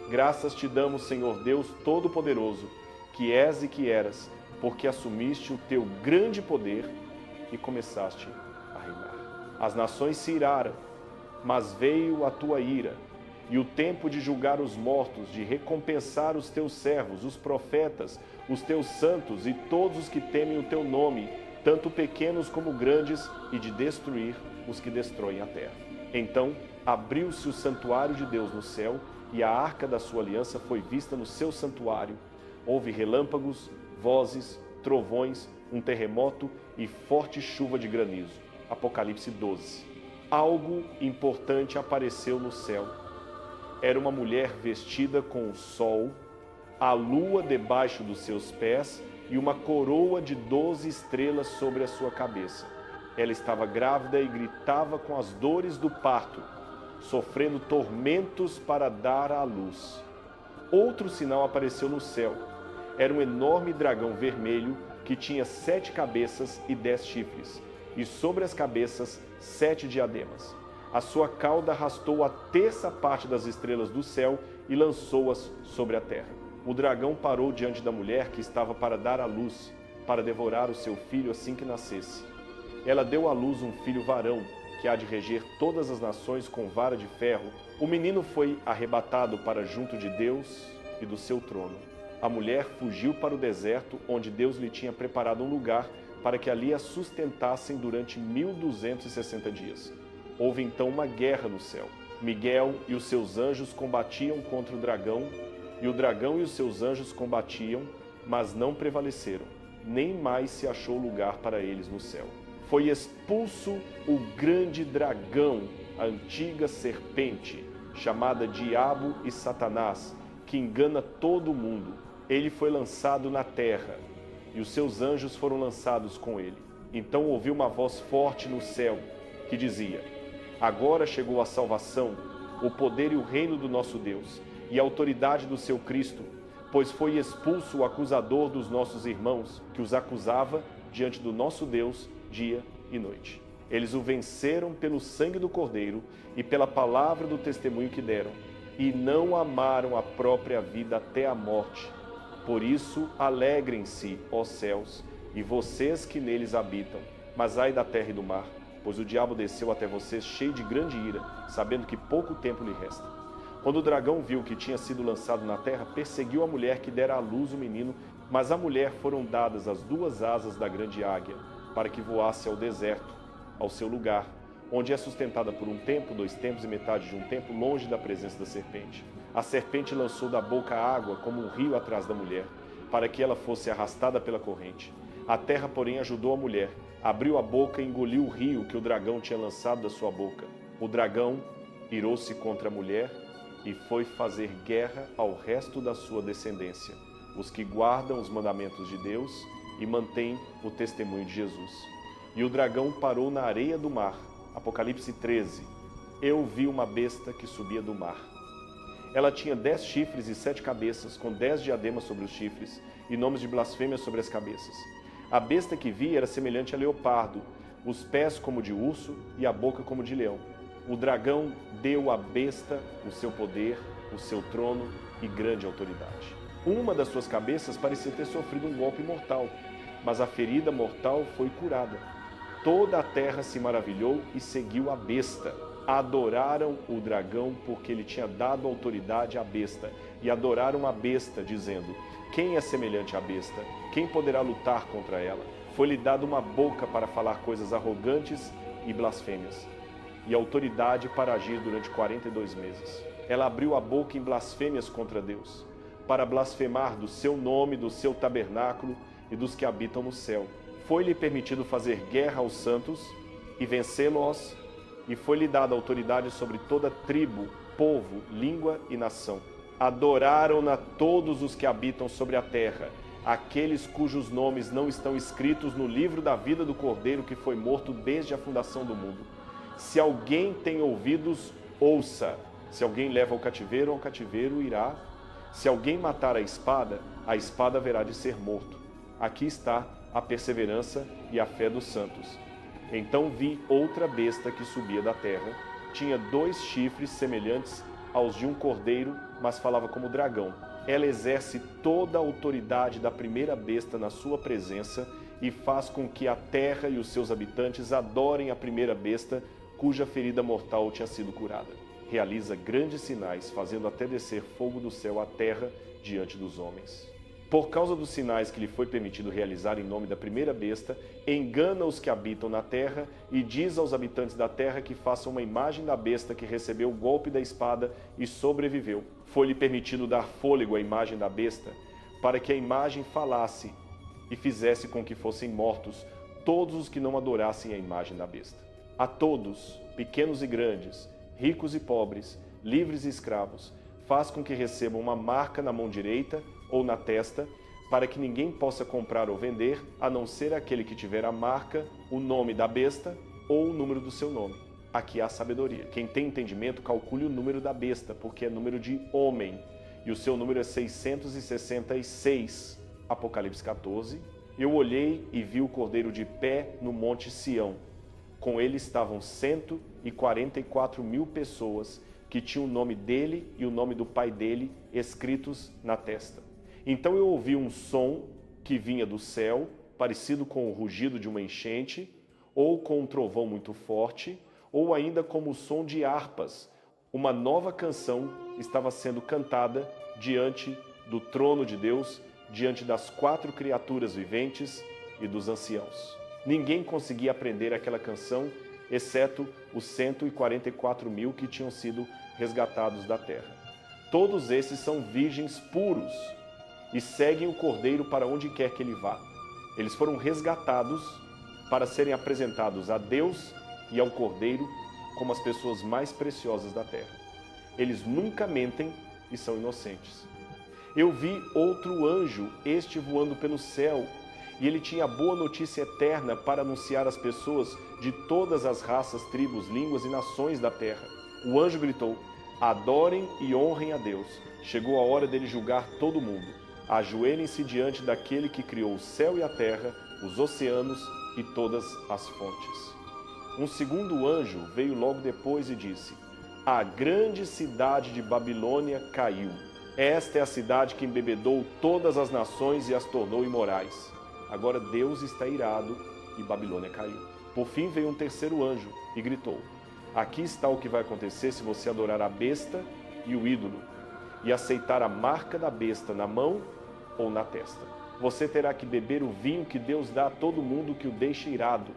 Graças te damos, Senhor Deus Todo-Poderoso, que és e que eras, porque assumiste o teu grande poder e começaste a reinar. As nações se iraram, mas veio a tua ira, e o tempo de julgar os mortos, de recompensar os teus servos, os profetas, os teus santos e todos os que temem o teu nome, tanto pequenos como grandes, e de destruir os que destroem a terra. Então abriu-se o santuário de Deus no céu, e a arca da sua aliança foi vista no seu santuário. Houve relâmpagos, vozes, trovões, um terremoto e forte chuva de granizo. Apocalipse 12. Algo importante apareceu no céu. Era uma mulher vestida com o sol, a lua debaixo dos seus pés e uma coroa de 12 estrelas sobre a sua cabeça. Ela estava grávida e gritava com as dores do parto, sofrendo tormentos para dar à luz. Outro sinal apareceu no céu. Era um enorme dragão vermelho que tinha 7 cabeças e 10 chifres, e sobre as cabeças 7 diademas. A sua cauda arrastou a 1/3 parte das estrelas do céu e lançou-as sobre a terra. O dragão parou diante da mulher que estava para dar à luz, para devorar o seu filho assim que nascesse. Ela deu à luz um filho varão, que há de reger todas as nações com vara de ferro. O menino foi arrebatado para junto de Deus e do seu trono. A mulher fugiu para o deserto, onde Deus lhe tinha preparado um lugar para que ali a sustentassem durante 1260 dias. Houve então uma guerra no céu. Miguel e os seus anjos combatiam contra o dragão, e o dragão e os seus anjos combatiam, mas não prevaleceram. Nem mais se achou lugar para eles no céu. Foi expulso o grande dragão, a antiga serpente, chamada Diabo e Satanás, que engana todo o mundo. Ele foi lançado na terra, e os seus anjos foram lançados com ele. Então ouviu uma voz forte no céu, que dizia: Agora chegou a salvação, o poder e o reino do nosso Deus, e a autoridade do seu Cristo, pois foi expulso o acusador dos nossos irmãos, que os acusava diante do nosso Deus dia e noite. Eles o venceram pelo sangue do Cordeiro e pela palavra do testemunho que deram, e não amaram a própria vida até a morte. Por isso, alegrem-se, ó céus, e vocês que neles habitam, mas ai da terra e do mar, pois o diabo desceu até vocês cheio de grande ira, sabendo que pouco tempo lhe resta. Quando o dragão viu que tinha sido lançado na terra, perseguiu a mulher que dera à luz o menino, mas à mulher foram dadas as 2 asas da grande águia, para que voasse ao deserto, ao seu lugar, onde é sustentada por 1 tempo, 2 tempos e metade de 1 tempo, longe da presença da serpente. A serpente lançou da boca a água como um rio atrás da mulher, para que ela fosse arrastada pela corrente. A terra, porém, ajudou a mulher, abriu a boca e engoliu o rio que o dragão tinha lançado da sua boca. O dragão irou-se contra a mulher e foi fazer guerra ao resto da sua descendência, os que guardam os mandamentos de Deus e mantém o testemunho de Jesus. E o dragão parou na areia do mar. Apocalipse 13. Eu vi uma besta que subia do mar. Ela tinha 10 chifres e 7 cabeças, com 10 diademas sobre os chifres e nomes de blasfêmia sobre as cabeças. A besta que vi era semelhante a leopardo, os pés como de urso e a boca como de leão. O dragão deu à besta o seu poder, o seu trono e grande autoridade. Uma das suas cabeças parecia ter sofrido um golpe mortal, mas a ferida mortal foi curada. Toda a terra se maravilhou e seguiu a besta. Adoraram o dragão porque ele tinha dado autoridade à besta, e adoraram a besta, dizendo: quem é semelhante à besta? Quem poderá lutar contra ela? Foi-lhe dada uma boca para falar coisas arrogantes e blasfêmias, e autoridade para agir durante 42 meses. Ela abriu a boca em blasfêmias contra Deus, para blasfemar do seu nome, do seu tabernáculo e dos que habitam no céu. Foi-lhe permitido fazer guerra aos santos e vencê-los, e foi-lhe dada autoridade sobre toda tribo, povo, língua e nação. Adoraram-na todos os que habitam sobre a terra, aqueles cujos nomes não estão escritos no livro da vida do Cordeiro que foi morto desde a fundação do mundo. Se alguém tem ouvidos, ouça. Se alguém leva ao cativeiro irá. Se alguém matar a espada haverá de ser morto. Aqui está a perseverança e a fé dos santos. Então vi outra besta que subia da terra. Tinha 2 chifres semelhantes aos de um cordeiro, mas falava como dragão. Ela exerce toda a autoridade da primeira besta na sua presença e faz com que a terra e os seus habitantes adorem a primeira besta, cuja ferida mortal tinha sido curada. Realiza grandes sinais, fazendo até descer fogo do céu à terra diante dos homens. Por causa dos sinais que lhe foi permitido realizar em nome da primeira besta, engana os que habitam na terra e diz aos habitantes da terra que façam uma imagem da besta que recebeu o golpe da espada e sobreviveu. Foi-lhe permitido dar fôlego à imagem da besta, para que a imagem falasse e fizesse com que fossem mortos todos os que não adorassem a imagem da besta. A todos, pequenos e grandes, ricos e pobres, livres e escravos, faz com que recebam uma marca na mão direita ou na testa, para que ninguém possa comprar ou vender, a não ser aquele que tiver a marca, o nome da besta ou o número do seu nome. Aqui há sabedoria. Quem tem entendimento, calcule o número da besta, porque é número de homem, e o seu número é 666. Apocalipse 14. Eu olhei e vi o Cordeiro de pé no monte Sião. Com ele estavam 144.000 pessoas, que tinham o nome dele e o nome do pai dele escritos na testa. Então eu ouvi um som que vinha do céu, parecido com o rugido de uma enchente, ou com um trovão muito forte, ou ainda como o som de harpas. Uma nova canção estava sendo cantada diante do trono de Deus, diante das 4 criaturas viventes e dos anciãos. Ninguém conseguia aprender aquela canção, exceto os 144.000 que tinham sido resgatados da terra. Todos esses são virgens puros e seguem o Cordeiro para onde quer que ele vá. Eles foram resgatados para serem apresentados a Deus e ao Cordeiro como as pessoas mais preciosas da terra. Eles nunca mentem e são inocentes. Eu vi outro anjo, este voando pelo céu, e ele tinha a boa notícia eterna para anunciar às pessoas de todas as raças, tribos, línguas e nações da terra. O anjo gritou: adorem e honrem a Deus. Chegou a hora dele julgar todo mundo. Ajoelhem-se diante daquele que criou o céu e a terra, os oceanos e todas as fontes. Um segundo anjo veio logo depois e disse: a grande cidade de Babilônia caiu. Esta é a cidade que embebedou todas as nações e as tornou imorais. Agora Deus está irado e Babilônia caiu. Por fim veio um terceiro anjo e gritou: aqui está o que vai acontecer se você adorar a besta e o ídolo, e aceitar a marca da besta na mão ou na testa. Você terá que beber o vinho que Deus dá a todo mundo que o deixa irado.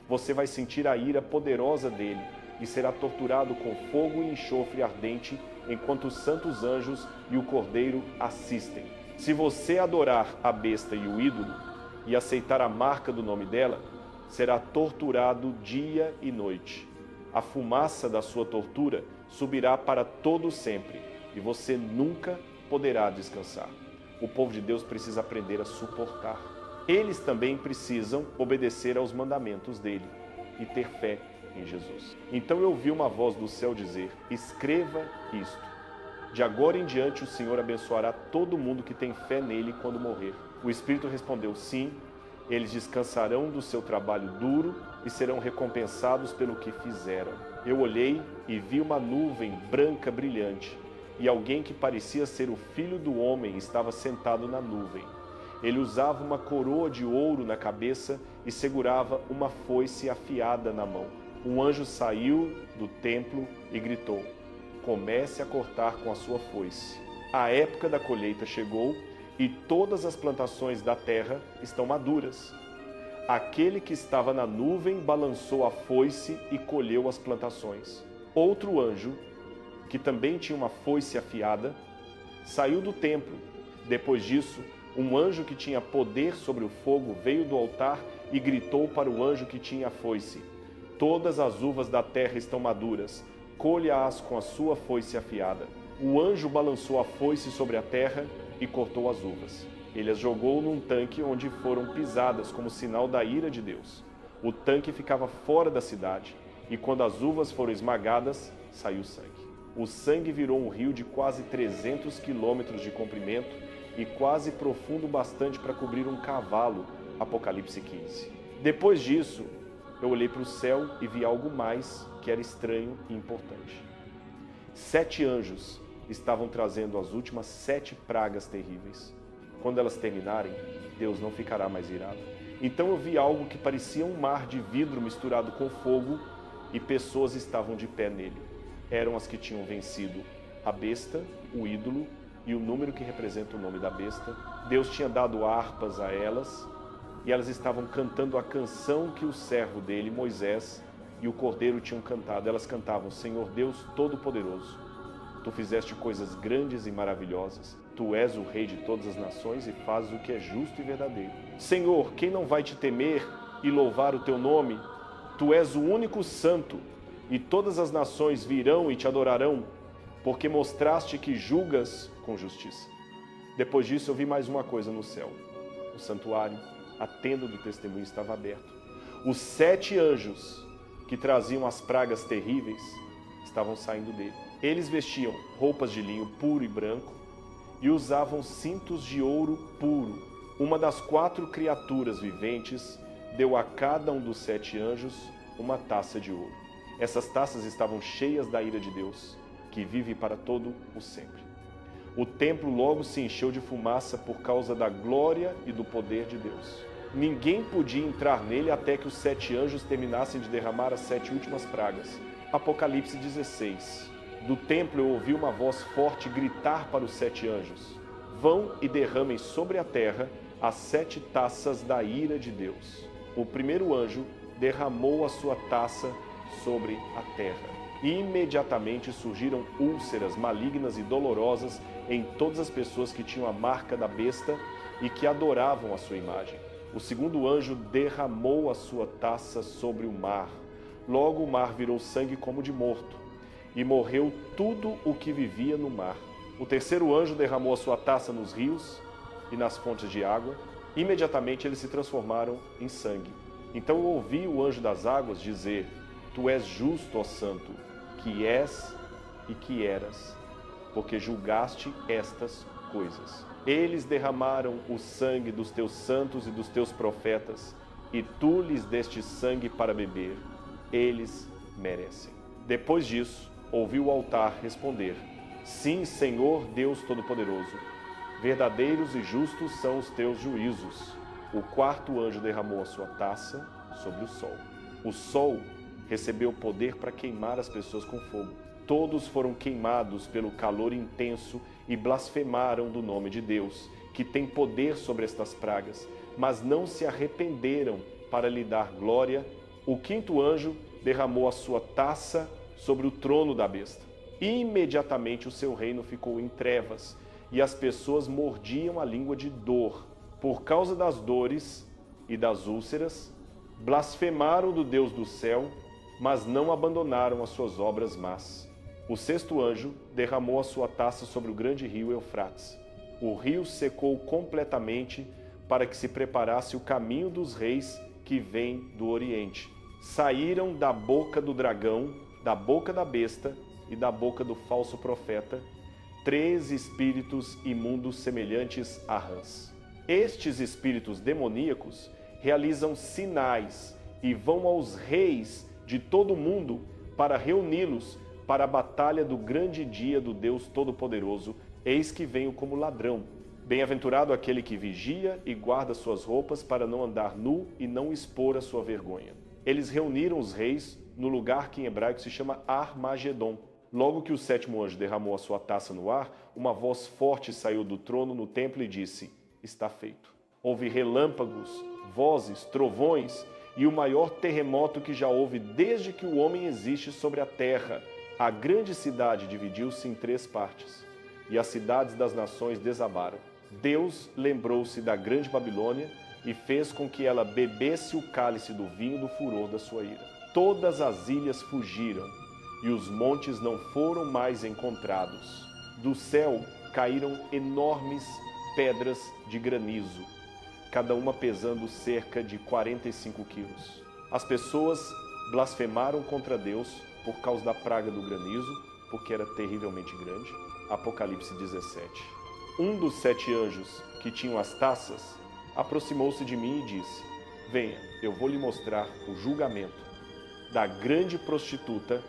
Você vai sentir a ira poderosa dele e será torturado com fogo e enxofre ardente, enquanto os santos anjos e o Cordeiro assistem. Se você adorar a besta e o ídolo e aceitar a marca do nome dela, será torturado dia e noite. A fumaça da sua tortura subirá para todo sempre, e você nunca poderá descansar. O povo de Deus precisa aprender a suportar. Eles também precisam obedecer aos mandamentos dele e ter fé em Jesus. Então eu ouvi uma voz do céu dizer: escreva isto. De agora em diante o Senhor abençoará todo mundo que tem fé nele quando morrer. O Espírito respondeu: sim, eles descansarão do seu trabalho duro e serão recompensados pelo que fizeram. Eu olhei e vi uma nuvem branca brilhante, e alguém que parecia ser o Filho do Homem estava sentado na nuvem. Ele usava uma coroa de ouro na cabeça e segurava uma foice afiada na mão. Um anjo saiu do templo e gritou: comece a cortar com a sua foice. A época da colheita chegou e todas as plantações da terra estão maduras. Aquele que estava na nuvem balançou a foice e colheu as plantações. Outro anjo, que também tinha uma foice afiada, saiu do templo. Depois disso, um anjo que tinha poder sobre o fogo veio do altar e gritou para o anjo que tinha a foice: todas as uvas da terra estão maduras, colha-as com a sua foice afiada. O anjo balançou a foice sobre a terra e cortou as uvas. Ele as jogou num tanque onde foram pisadas como sinal da ira de Deus. O tanque ficava fora da cidade, e quando as uvas foram esmagadas, saiu sangue. O sangue virou um rio de quase 300 quilômetros de comprimento e quase profundo bastante para cobrir um cavalo. Apocalipse 15. Depois disso, eu olhei para o céu e vi algo mais que era estranho e importante. 7 anjos estavam trazendo as últimas 7 pragas terríveis. Quando elas terminarem, Deus não ficará mais irado. Então eu vi algo que parecia um mar de vidro misturado com fogo, e pessoas estavam de pé nele. Eram as que tinham vencido a besta, o ídolo e o número que representa o nome da besta. Deus tinha dado harpas a elas, e elas estavam cantando a canção que o servo dele, Moisés, e o Cordeiro tinham cantado. Elas cantavam: Senhor Deus Todo-Poderoso, Tu fizeste coisas grandes e maravilhosas. Tu és o Rei de todas as nações e fazes o que é justo e verdadeiro. Senhor, quem não vai te temer e louvar o teu nome? Tu és o único santo, e todas as nações virão e te adorarão, porque mostraste que julgas com justiça. Depois disso eu vi mais uma coisa no céu. O santuário, a tenda do testemunho, estava aberto. Os 7 anjos que traziam as pragas terríveis estavam saindo dele. Eles vestiam roupas de linho puro e branco e usavam cintos de ouro puro. Uma das 4 criaturas viventes deu a cada um dos 7 anjos uma taça de ouro. Essas taças estavam cheias da ira de Deus, que vive para todo o sempre. O templo logo se encheu de fumaça por causa da glória e do poder de Deus. Ninguém podia entrar nele até que os 7 anjos terminassem de derramar as 7 últimas pragas. Apocalipse 16. Do templo eu ouvi uma voz forte gritar para os 7 anjos: vão e derramem sobre a terra as 7 taças da ira de Deus. O primeiro anjo derramou a sua taça sobre a terra. Imediatamente surgiram úlceras malignas e dolorosas em todas as pessoas que tinham a marca da besta e que adoravam a sua imagem. O segundo anjo derramou a sua taça sobre o mar. Logo o mar virou sangue como de morto, e morreu tudo o que vivia no mar. O terceiro anjo derramou a sua taça nos rios e nas fontes de água. Imediatamente eles se transformaram em sangue. Então eu ouvi o anjo das águas dizer: Tu és justo, ó Santo, que és e que eras, porque julgaste estas coisas. Eles derramaram o sangue dos teus santos e dos teus profetas, e tu lhes deste sangue para beber. Eles merecem. Depois disso, ouvi o altar responder: Sim, Senhor Deus Todo-Poderoso, verdadeiros e justos são os teus juízos. O quarto anjo derramou a sua taça sobre o sol. O sol recebeu poder para queimar as pessoas com fogo. Todos foram queimados pelo calor intenso e blasfemaram do nome de Deus, que tem poder sobre estas pragas, mas não se arrependeram para lhe dar glória. O quinto anjo derramou a sua taça sobre o trono da besta. Imediatamente o seu reino ficou em trevas, e as pessoas mordiam a língua de dor. Por causa das dores e das úlceras, blasfemaram do Deus do céu, mas não abandonaram as suas obras más. O sexto anjo derramou a sua taça sobre o grande rio Eufrates. O rio secou completamente para que se preparasse o caminho dos reis que vêm do Oriente. Saíram da boca do dragão, da boca da besta e da boca do falso profeta, 3 espíritos imundos semelhantes a rãs. Estes espíritos demoníacos realizam sinais e vão aos reis de todo o mundo para reuni-los para a batalha do grande dia do Deus Todo-Poderoso. Eis que venho como ladrão. Bem-aventurado aquele que vigia e guarda suas roupas para não andar nu e não expor a sua vergonha. Eles reuniram os reis no lugar que em hebraico se chama Armagedon. Logo que o 7º anjo derramou a sua taça no ar, uma voz forte saiu do trono no templo e disse: está feito. Houve relâmpagos, vozes, trovões e o maior terremoto que já houve desde que o homem existe sobre a terra. A grande cidade dividiu-se em 3 partes e as cidades das nações desabaram. Deus lembrou-se da grande Babilônia e fez com que ela bebesse o cálice do vinho do furor da sua ira. Todas as ilhas fugiram e os montes não foram mais encontrados. Do céu caíram enormes pedras de granizo, cada uma pesando cerca de 45 quilos. As pessoas blasfemaram contra Deus por causa da praga do granizo, porque era terrivelmente grande. Apocalipse 17. Um dos 7 anjos que tinham as taças aproximou-se de mim e disse: venha, eu vou lhe mostrar o julgamento da grande prostituta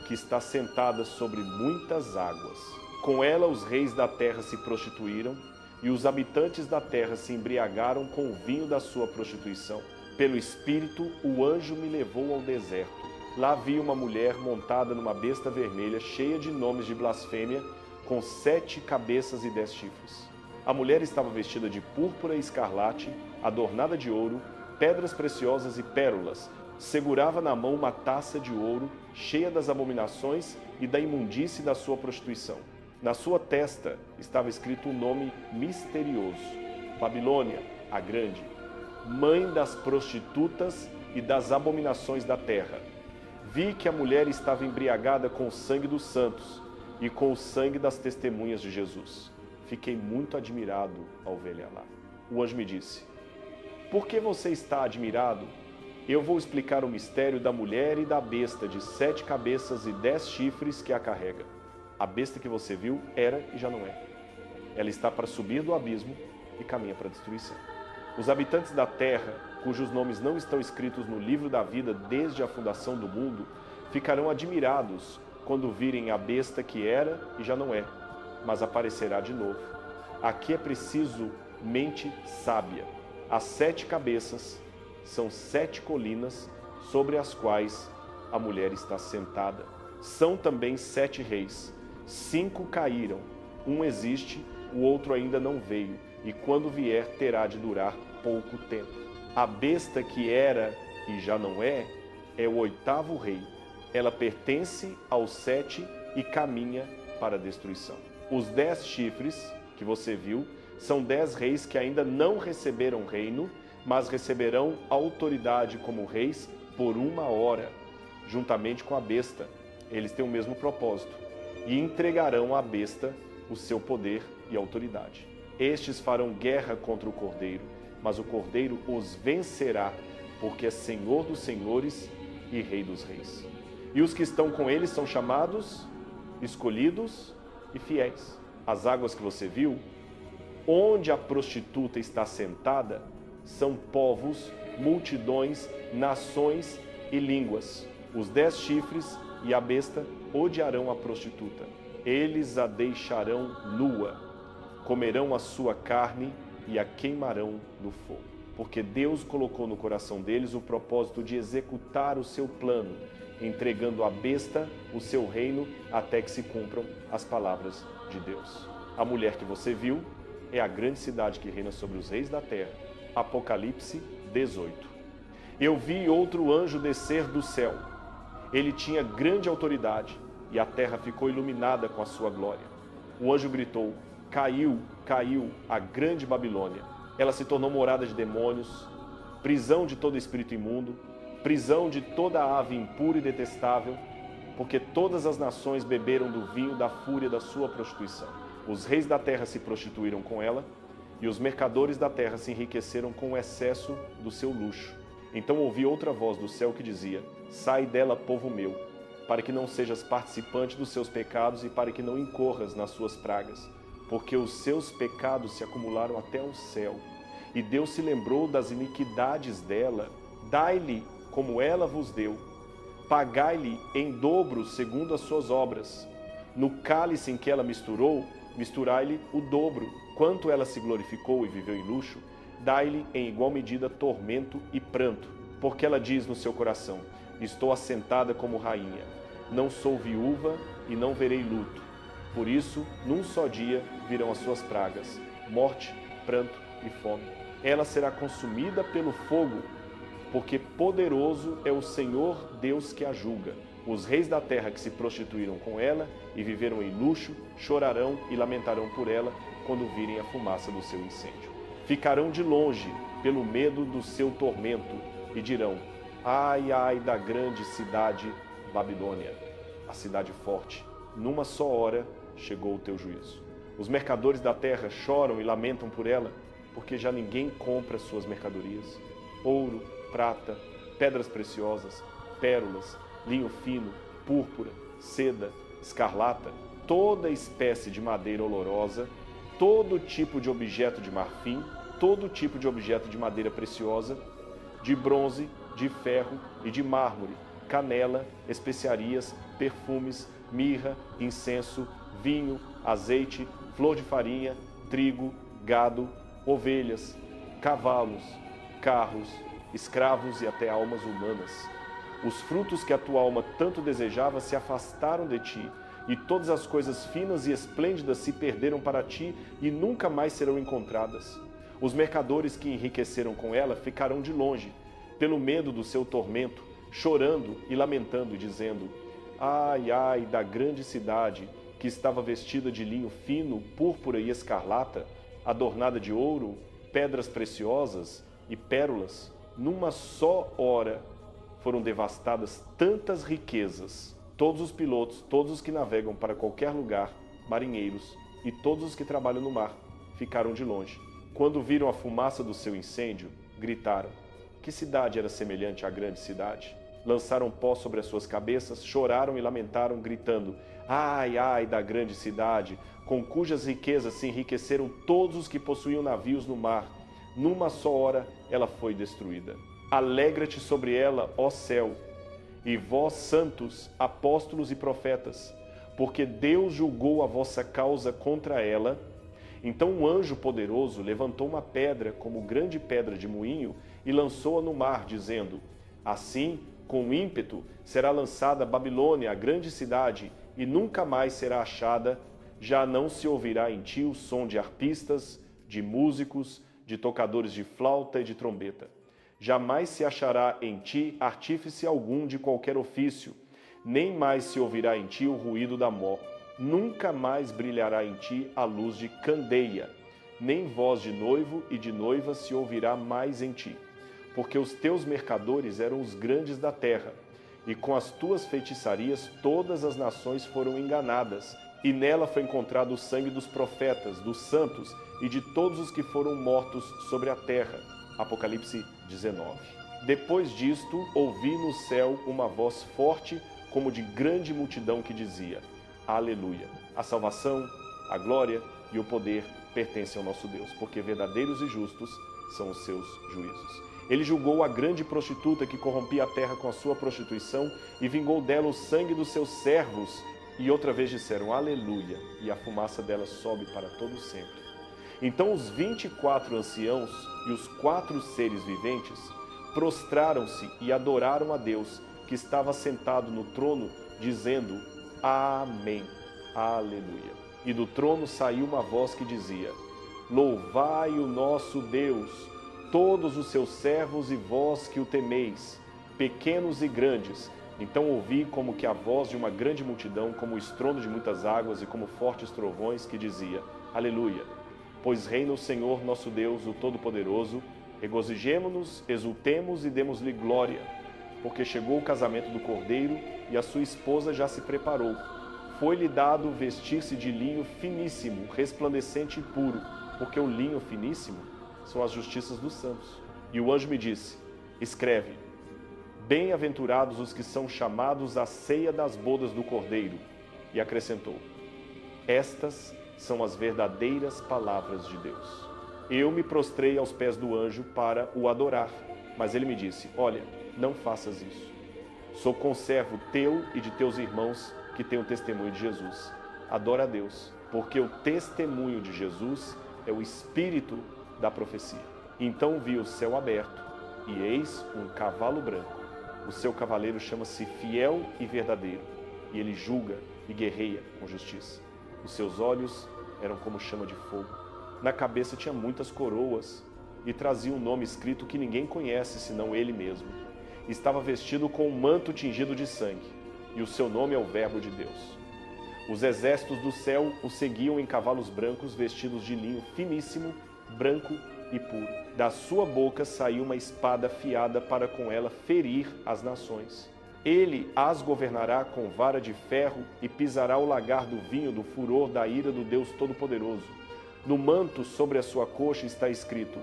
que está sentada sobre muitas águas. Com ela os reis da terra se prostituíram e os habitantes da terra se embriagaram com o vinho da sua prostituição. Pelo Espírito, o anjo me levou ao deserto. Lá vi uma mulher montada numa besta vermelha, cheia de nomes de blasfêmia, com 7 cabeças e 10 chifres. A mulher estava vestida de púrpura e escarlate, adornada de ouro, pedras preciosas e pérolas. Segurava na mão uma taça de ouro, cheia das abominações e da imundície da sua prostituição. Na sua testa estava escrito um nome misterioso: Babilônia, a Grande, mãe das prostitutas e das abominações da terra. Vi que a mulher estava embriagada com o sangue dos santos e com o sangue das testemunhas de Jesus. Fiquei muito admirado ao vê-la lá. O anjo me disse: por que você está admirado? Eu vou explicar o mistério da mulher e da besta de 7 cabeças e 10 chifres que a carrega. A besta que você viu era e já não é. Ela está para subir do abismo e caminha para a destruição. Os habitantes da terra, cujos nomes não estão escritos no livro da vida desde a fundação do mundo, ficarão admirados quando virem a besta que era e já não é, mas aparecerá de novo. Aqui é preciso mente sábia. As 7 cabeças são 7 colinas sobre as quais a mulher está sentada. São também 7 reis. 5 caíram, um existe, o outro ainda não veio, e quando vier terá de durar pouco tempo. A besta que era e já não é o 8º rei. Ela pertence aos 7 e caminha para a destruição. Os 10 chifres que você viu são 10 reis que ainda não receberam reino, mas receberão autoridade como reis por 1 hora, juntamente com a besta. Eles têm o mesmo propósito e entregarão à besta o seu poder e autoridade. Estes farão guerra contra o Cordeiro, mas o Cordeiro os vencerá, porque é Senhor dos senhores e Rei dos reis. E os que estão com ele são chamados, escolhidos e fiéis. As águas que você viu, onde a prostituta está sentada, são povos, multidões, nações e línguas. Os 10 chifres e a besta odiarão a prostituta. Eles a deixarão nua, comerão a sua carne e a queimarão no fogo. Porque Deus colocou no coração deles o propósito de executar o seu plano, entregando à besta o seu reino até que se cumpram as palavras de Deus. A mulher que você viu é a grande cidade que reina sobre os reis da terra. Apocalipse 18. Eu vi outro anjo descer do céu. Ele tinha grande autoridade e a terra ficou iluminada com a sua glória. O anjo gritou: caiu, caiu a grande Babilônia. Ela se tornou morada de demônios, prisão de todo espírito imundo, prisão de toda ave impura e detestável, porque todas as nações beberam do vinho da fúria da sua prostituição. Os reis da terra se prostituíram com ela, e os mercadores da terra se enriqueceram com o excesso do seu luxo. Então ouvi outra voz do céu que dizia: sai dela, povo meu, para que não sejas participante dos seus pecados e para que não incorras nas suas pragas, porque os seus pecados se acumularam até o céu. E Deus se lembrou das iniquidades dela. Dai-lhe como ela vos deu. Pagai-lhe em dobro segundo as suas obras. No cálice em que ela misturou, misturai-lhe o dobro. Quanto ela se glorificou e viveu em luxo, dai-lhe em igual medida tormento e pranto. Porque ela diz no seu coração: estou assentada como rainha. Não sou viúva e não verei luto. Por isso, num só dia virão as suas pragas: morte, pranto e fome. Ela será consumida pelo fogo, porque poderoso é o Senhor Deus que a julga. Os reis da terra que se prostituíram com ela e viveram em luxo, chorarão e lamentarão por ela quando virem a fumaça do seu incêndio. Ficarão de longe pelo medo do seu tormento e dirão: ai, ai da grande cidade Babilônia, a cidade forte. Numa só hora chegou o teu juízo. Os mercadores da terra choram e lamentam por ela, porque já ninguém compra suas mercadorias. Ouro, prata, pedras preciosas, pérolas, linho fino, púrpura, seda, escarlata, toda espécie de madeira olorosa, todo tipo de objeto de marfim, todo tipo de objeto de madeira preciosa, de bronze, de ferro e de mármore, canela, especiarias, perfumes, mirra, incenso, vinho, azeite, flor de farinha, trigo, gado, ovelhas, cavalos, carros, escravos e até almas humanas. Os frutos que a tua alma tanto desejava se afastaram de ti, e todas as coisas finas e esplêndidas se perderam para ti e nunca mais serão encontradas. Os mercadores que enriqueceram com ela ficarão de longe, pelo medo do seu tormento, chorando e lamentando, dizendo: ai, ai da grande cidade, que estava vestida de linho fino, púrpura e escarlata, adornada de ouro, pedras preciosas e pérolas. Numa só hora foram devastadas tantas riquezas. Todos os pilotos, todos os que navegam para qualquer lugar, marinheiros e todos os que trabalham no mar, ficaram de longe. Quando viram a fumaça do seu incêndio, gritaram: que cidade era semelhante à grande cidade? Lançaram pó sobre as suas cabeças, choraram e lamentaram, gritando: ai, ai da grande cidade, com cujas riquezas se enriqueceram todos os que possuíam navios no mar. Numa só hora ela foi destruída. Alegra-te sobre ela, ó céu, e vós, santos, apóstolos e profetas, porque Deus julgou a vossa causa contra ela. Então um anjo poderoso levantou uma pedra como grande pedra de moinho e lançou-a no mar, dizendo: assim, com ímpeto, será lançada Babilônia, a grande cidade, e nunca mais será achada. Já não se ouvirá em ti o som de arpistas, de músicos, de tocadores de flauta e de trombeta. Jamais se achará em ti artífice algum de qualquer ofício, nem mais se ouvirá em ti o ruído da mó. Nunca mais brilhará em ti a luz de candeia, nem voz de noivo e de noiva se ouvirá mais em ti. Porque os teus mercadores eram os grandes da terra, e com as tuas feitiçarias todas as nações foram enganadas, e nela foi encontrado o sangue dos profetas, dos santos e de todos os que foram mortos sobre a terra. Apocalipse 19. Depois disto, ouvi no céu uma voz forte, como de grande multidão, que dizia: aleluia! A salvação, a glória e o poder pertencem ao nosso Deus, porque verdadeiros e justos são os seus juízos. Ele julgou a grande prostituta que corrompia a terra com a sua prostituição e vingou dela o sangue dos seus servos. E outra vez disseram: aleluia! E a fumaça dela sobe para todo sempre. Então os 24 anciãos e os 4 seres viventes prostraram-se e adoraram a Deus, que estava sentado no trono, dizendo: amém, aleluia. E do trono saiu uma voz que dizia: louvai o nosso Deus, todos os seus servos e vós que o temeis, pequenos e grandes. Então ouvi como que a voz de uma grande multidão, como o estrondo de muitas águas e como fortes trovões, que dizia: aleluia! Pois reina o Senhor nosso Deus, o Todo-Poderoso. Regozijemo-nos, exultemos e demos-lhe glória, porque chegou o casamento do Cordeiro e a sua esposa já se preparou. Foi-lhe dado vestir-se de linho finíssimo, resplandecente e puro, porque o linho finíssimo são as justiças dos santos. E o anjo me disse: escreve, bem-aventurados os que são chamados à ceia das bodas do Cordeiro. E acrescentou: estas são as verdadeiras palavras de Deus. Eu me prostrei aos pés do anjo para o adorar, mas ele me disse: olha, não faças isso. Sou conservo teu e de teus irmãos que têm o testemunho de Jesus. Adora a Deus, porque o testemunho de Jesus é o espírito da profecia. Então vi o céu aberto, e eis um cavalo branco. O seu cavaleiro chama-se Fiel e Verdadeiro, e ele julga e guerreia com justiça. Os seus olhos eram como chama de fogo. Na cabeça tinha muitas coroas, e trazia um nome escrito que ninguém conhece, senão ele mesmo. Estava vestido com um manto tingido de sangue, e o seu nome é o Verbo de Deus. Os exércitos do céu o seguiam em cavalos brancos, vestidos de linho finíssimo, branco e puro. Da sua boca saiu uma espada afiada para com ela ferir as nações. Ele as governará com vara de ferro e pisará o lagar do vinho do furor da ira do Deus Todo-Poderoso. No manto sobre a sua coxa está escrito: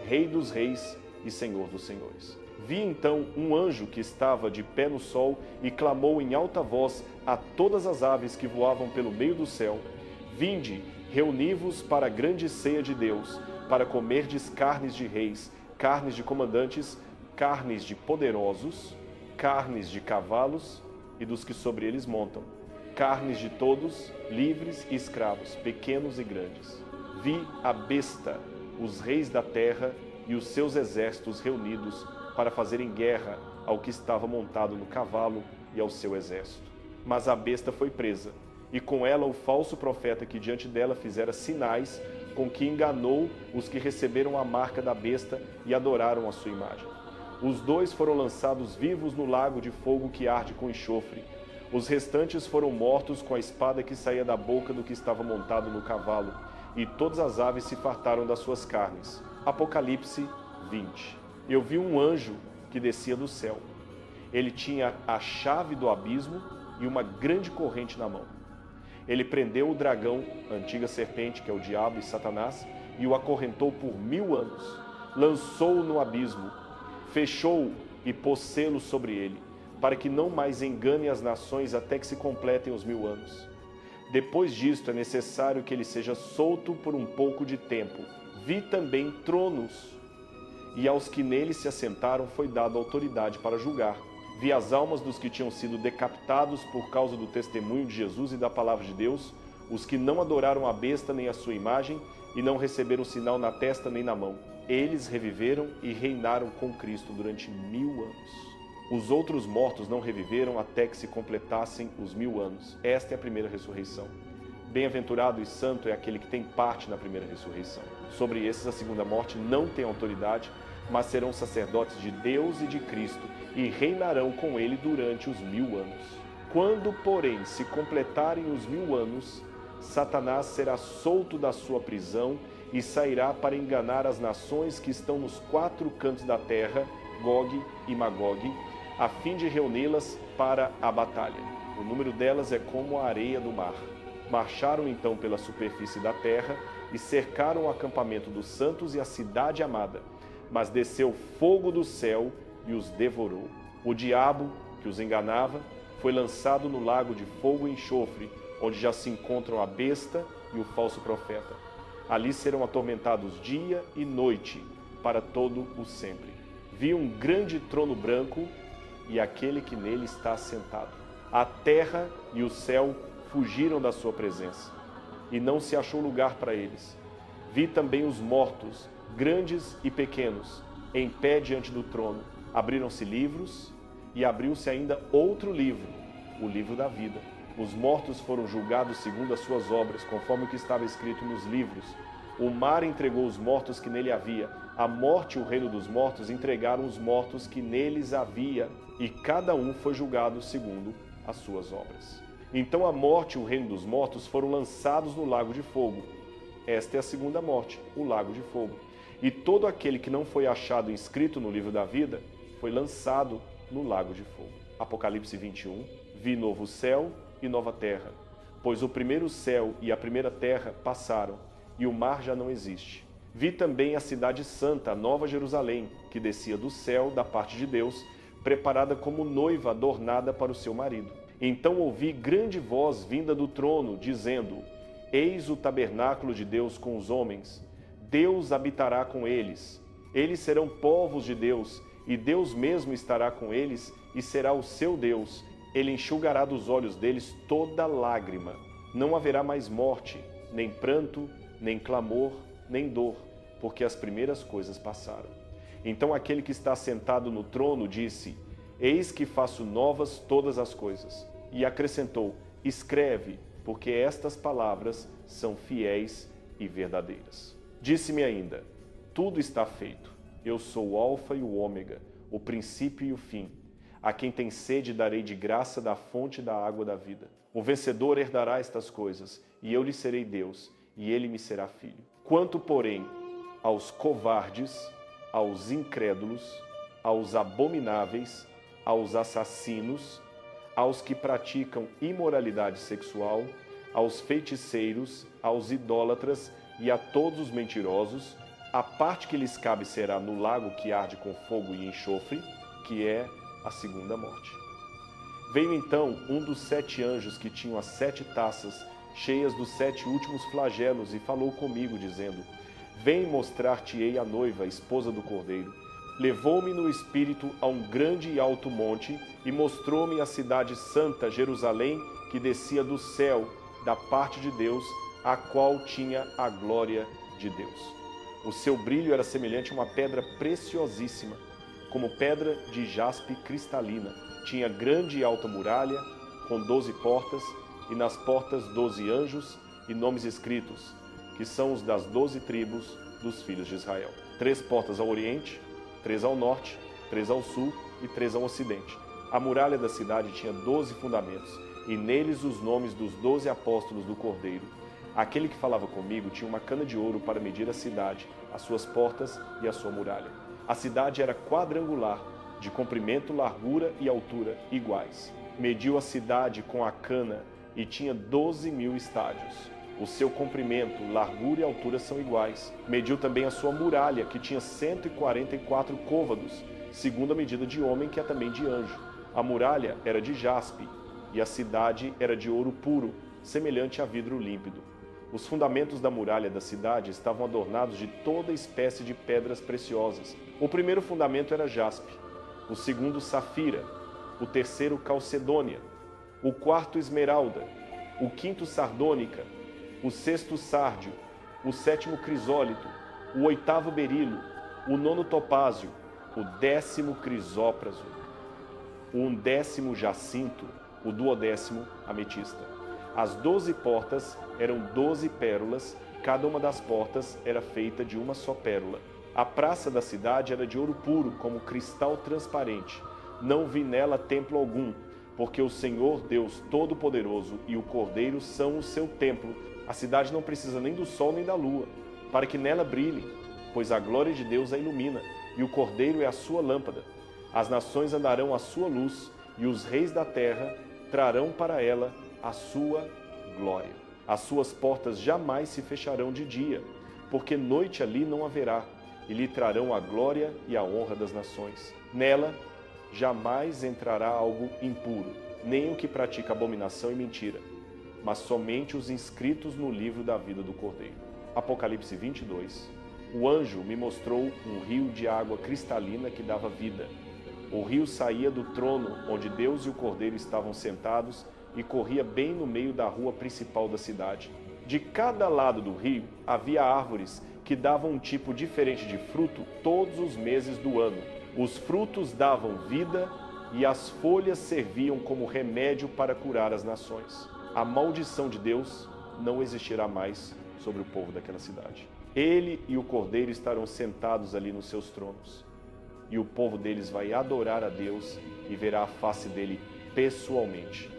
Rei dos Reis e Senhor dos Senhores. Vi então um anjo que estava de pé no sol e clamou em alta voz a todas as aves que voavam pelo meio do céu: vinde, reuni-vos para a grande ceia de Deus, para comerdes carnes de reis, carnes de comandantes, carnes de poderosos, carnes de cavalos e dos que sobre eles montam, carnes de todos, livres e escravos, pequenos e grandes. Vi a besta, os reis da terra e os seus exércitos reunidos para fazerem guerra ao que estava montado no cavalo e ao seu exército. Mas a besta foi presa, e com ela o falso profeta que diante dela fizera sinais, com que enganou os que receberam a marca da besta e adoraram a sua imagem. Os dois foram lançados vivos no lago de fogo que arde com enxofre. Os restantes foram mortos com a espada que saía da boca do que estava montado no cavalo, e todas as aves se fartaram das suas carnes. Apocalipse 20. Eu vi um anjo que descia do céu. Ele tinha a chave do abismo e uma grande corrente na mão. Ele prendeu o dragão, a antiga serpente, que é o diabo e Satanás, e o acorrentou por 1000 anos. Lançou-o no abismo, fechou-o e pôs selo sobre ele, para que não mais engane as nações até que se completem os 1000 anos. Depois disto é necessário que ele seja solto por um pouco de tempo. Vi também tronos, e aos que nele se assentaram foi dada autoridade para julgar. Vi as almas dos que tinham sido decapitados por causa do testemunho de Jesus e da palavra de Deus, os que não adoraram a besta nem a sua imagem, e não receberam sinal na testa nem na mão. Eles reviveram e reinaram com Cristo durante 1000 anos. Os outros mortos não reviveram até que se completassem os 1000 anos. Esta é a primeira ressurreição. Bem-aventurado e santo é aquele que tem parte na primeira ressurreição. Sobre esses a segunda morte não tem autoridade, mas serão sacerdotes de Deus e de Cristo, e reinarão com ele durante os 1000 anos. Quando, porém, se completarem os 1000 anos, Satanás será solto da sua prisão e sairá para enganar as nações que estão nos 4 cantos da terra, Gog e Magog, a fim de reuni-las para a batalha. O número delas é como a areia do mar. Marcharam então pela superfície da terra e cercaram o acampamento dos santos e a cidade amada. Mas desceu fogo do céu e os devorou. O diabo, que os enganava, foi lançado no lago de fogo e enxofre, onde já se encontram a besta e o falso profeta. Ali serão atormentados dia e noite, para todo o sempre. Vi um grande trono branco e aquele que nele está assentado. A terra e o céu fugiram da sua presença, e não se achou lugar para eles. Vi também os mortos, grandes e pequenos, em pé diante do trono. Abriram-se livros, e abriu-se ainda outro livro, o livro da vida. Os mortos foram julgados segundo as suas obras, conforme o que estava escrito nos livros. O mar entregou os mortos que nele havia. A morte e o reino dos mortos entregaram os mortos que neles havia, e cada um foi julgado segundo as suas obras. Então a morte e o reino dos mortos foram lançados no lago de fogo. Esta é a segunda morte, o lago de fogo. E todo aquele que não foi achado inscrito no livro da vida foi lançado no lago de fogo. Apocalipse 21. Vi novo céu e nova terra, pois o primeiro céu e a primeira terra passaram, e o mar já não existe. Vi também a cidade santa, a nova Jerusalém, que descia do céu da parte de Deus, preparada como noiva adornada para o seu marido. Então ouvi grande voz vinda do trono, dizendo: Eis o tabernáculo de Deus com os homens. Deus habitará com eles. Eles serão povos de Deus, e Deus mesmo estará com eles e será o seu Deus. Ele enxugará dos olhos deles toda lágrima. Não haverá mais morte, nem pranto, nem clamor, nem dor, porque as primeiras coisas passaram. Então aquele que está sentado no trono disse: Eis que faço novas todas as coisas. E acrescentou: Escreve, porque estas palavras são fiéis e verdadeiras. Disse-me ainda: Tudo está feito. Eu sou o Alfa e o Ômega, o princípio e o fim. A quem tem sede darei de graça da fonte da água da vida. O vencedor herdará estas coisas, e eu lhe serei Deus, e ele me será filho. Quanto, porém, aos covardes, aos incrédulos, aos abomináveis, aos assassinos, aos que praticam imoralidade sexual, aos feiticeiros, aos idólatras e a todos os mentirosos, a parte que lhes cabe será no lago que arde com fogo e enxofre, que é a segunda morte. Veio então um dos 7 anjos que tinham as 7 taças, cheias dos 7 últimos flagelos, e falou comigo, dizendo: Vem mostrar-te-ei a noiva, a esposa do Cordeiro. Levou-me no espírito a um grande e alto monte, e mostrou-me a cidade santa, Jerusalém, que descia do céu, da parte de Deus, a qual tinha a glória de Deus. O seu brilho era semelhante a uma pedra preciosíssima, como pedra de jaspe cristalina. Tinha grande e alta muralha, com 12 portas, e nas portas 12 anjos e nomes escritos, que são os das 12 tribos dos filhos de Israel. 3 portas ao oriente, 3 ao norte, 3 ao sul e 3 ao ocidente. A muralha da cidade tinha 12 fundamentos, e neles os nomes dos 12 apóstolos do Cordeiro. Aquele que falava comigo tinha uma cana de ouro para medir a cidade, as suas portas e a sua muralha. A cidade era quadrangular, de comprimento, largura e altura iguais. Mediu a cidade com a cana e tinha 12.000 estádios. O seu comprimento, largura e altura são iguais. Mediu também a sua muralha, que tinha 144 côvados, segundo a medida de homem, que é também de anjo. A muralha era de jaspe, e a cidade era de ouro puro, semelhante a vidro límpido. Os fundamentos da muralha da cidade estavam adornados de toda espécie de pedras preciosas. O primeiro fundamento era jaspe, o segundo safira, o terceiro calcedônia, o quarto esmeralda, o quinto sardônica, o sexto sárdio, o sétimo crisólito, o oitavo berilo, o nono topázio, o 10º crisópraso, o 11º jacinto, o 12º ametista. As 12 portas eram 12 pérolas, cada uma das portas era feita de uma só pérola. A praça da cidade era de ouro puro, como cristal transparente. Não vi nela templo algum, porque o Senhor Deus Todo-Poderoso e o Cordeiro são o seu templo. A cidade não precisa nem do sol nem da lua, para que nela brilhe, pois a glória de Deus a ilumina, e o Cordeiro é a sua lâmpada. As nações andarão à sua luz, e os reis da terra trarão para ela a sua glória. As suas portas jamais se fecharão de dia, porque noite ali não haverá, e lhe trarão a glória e a honra das nações. Nela jamais entrará algo impuro, nem o que pratica abominação e mentira, mas somente os inscritos no livro da vida do Cordeiro. Apocalipse 22. O anjo me mostrou um rio de água cristalina que dava vida. O rio saía do trono onde Deus e o Cordeiro estavam sentados e corria bem no meio da rua principal da cidade. De cada lado do rio havia árvores que davam um tipo diferente de fruto todos os meses do ano. Os frutos davam vida e as folhas serviam como remédio para curar as nações. A maldição de Deus não existirá mais sobre o povo daquela cidade. Ele e o Cordeiro estarão sentados ali nos seus tronos, e o povo deles vai adorar a Deus e verá a face dele pessoalmente.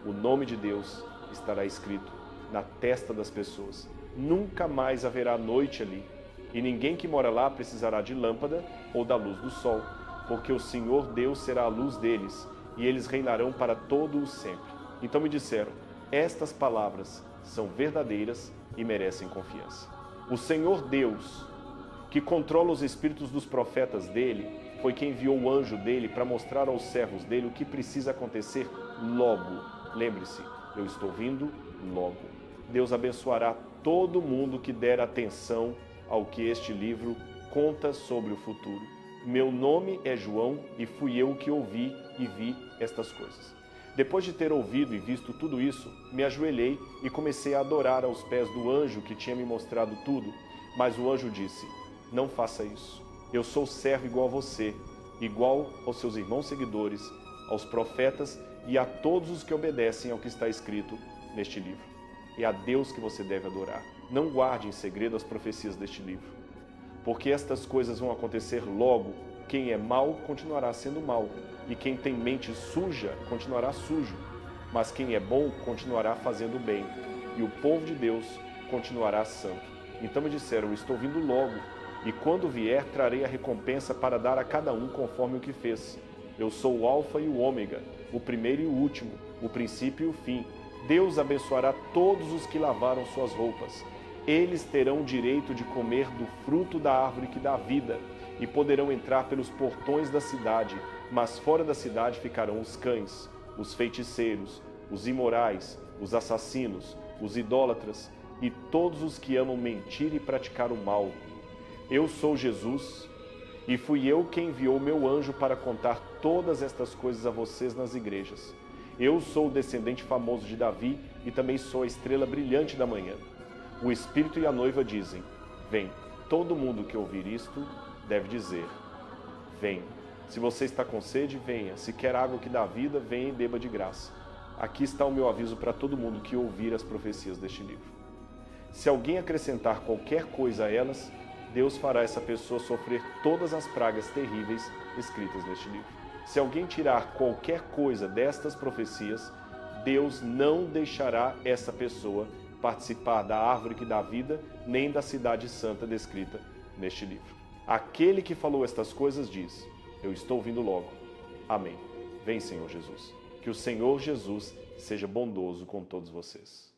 O nome de Deus estará escrito na testa das pessoas. Nunca mais haverá noite ali, e ninguém que mora lá precisará de lâmpada ou da luz do sol, porque o Senhor Deus será a luz deles, e eles reinarão para todo o sempre. Então me disseram: estas palavras são verdadeiras e merecem confiança. O Senhor Deus, que controla os espíritos dos profetas dele, foi quem enviou o anjo dele para mostrar aos servos dele o que precisa acontecer logo. Lembre-se, eu estou vindo logo. Deus abençoará todo mundo que der atenção ao que este livro conta sobre o futuro. Meu nome é João e fui eu que ouvi e vi estas coisas. Depois de ter ouvido e visto tudo isso, me ajoelhei e comecei a adorar aos pés do anjo que tinha me mostrado tudo. Mas o anjo disse: não faça isso. Eu sou servo igual a você, igual aos seus irmãos seguidores, aos profetas e a todos os que obedecem ao que está escrito neste livro. É a Deus que você deve adorar. Não guarde em segredo as profecias deste livro, porque estas coisas vão acontecer logo. Quem é mau continuará sendo mau, e quem tem mente suja continuará sujo, mas quem é bom continuará fazendo bem, e o povo de Deus continuará santo. Então me disseram: eu estou vindo logo, e quando vier trarei a recompensa para dar a cada um conforme o que fez. Eu sou o Alfa e o Ômega, o primeiro e o último, o princípio e o fim. Deus abençoará todos os que lavaram suas roupas. Eles terão o direito de comer do fruto da árvore que dá vida, e poderão entrar pelos portões da cidade, mas fora da cidade ficarão os cães, os feiticeiros, os imorais, os assassinos, os idólatras e todos os que amam mentir e praticar o mal. Eu sou Jesus, e fui eu quem enviou meu anjo para contar todas estas coisas a vocês nas igrejas. Eu sou o descendente famoso de Davi e também sou a estrela brilhante da manhã. O Espírito e a noiva dizem: vem. Todo mundo que ouvir isto deve dizer: vem. Se você está com sede, venha. Se quer água que dá vida, venha e beba de graça. Aqui está o meu aviso para todo mundo que ouvir as profecias deste livro. Se alguém acrescentar qualquer coisa a elas, Deus fará essa pessoa sofrer todas as pragas terríveis escritas neste livro. Se alguém tirar qualquer coisa destas profecias, Deus não deixará essa pessoa participar da árvore que dá vida, nem da cidade santa descrita neste livro. Aquele que falou estas coisas diz: eu estou vindo logo. Amém. Vem, Senhor Jesus. Que o Senhor Jesus seja bondoso com todos vocês.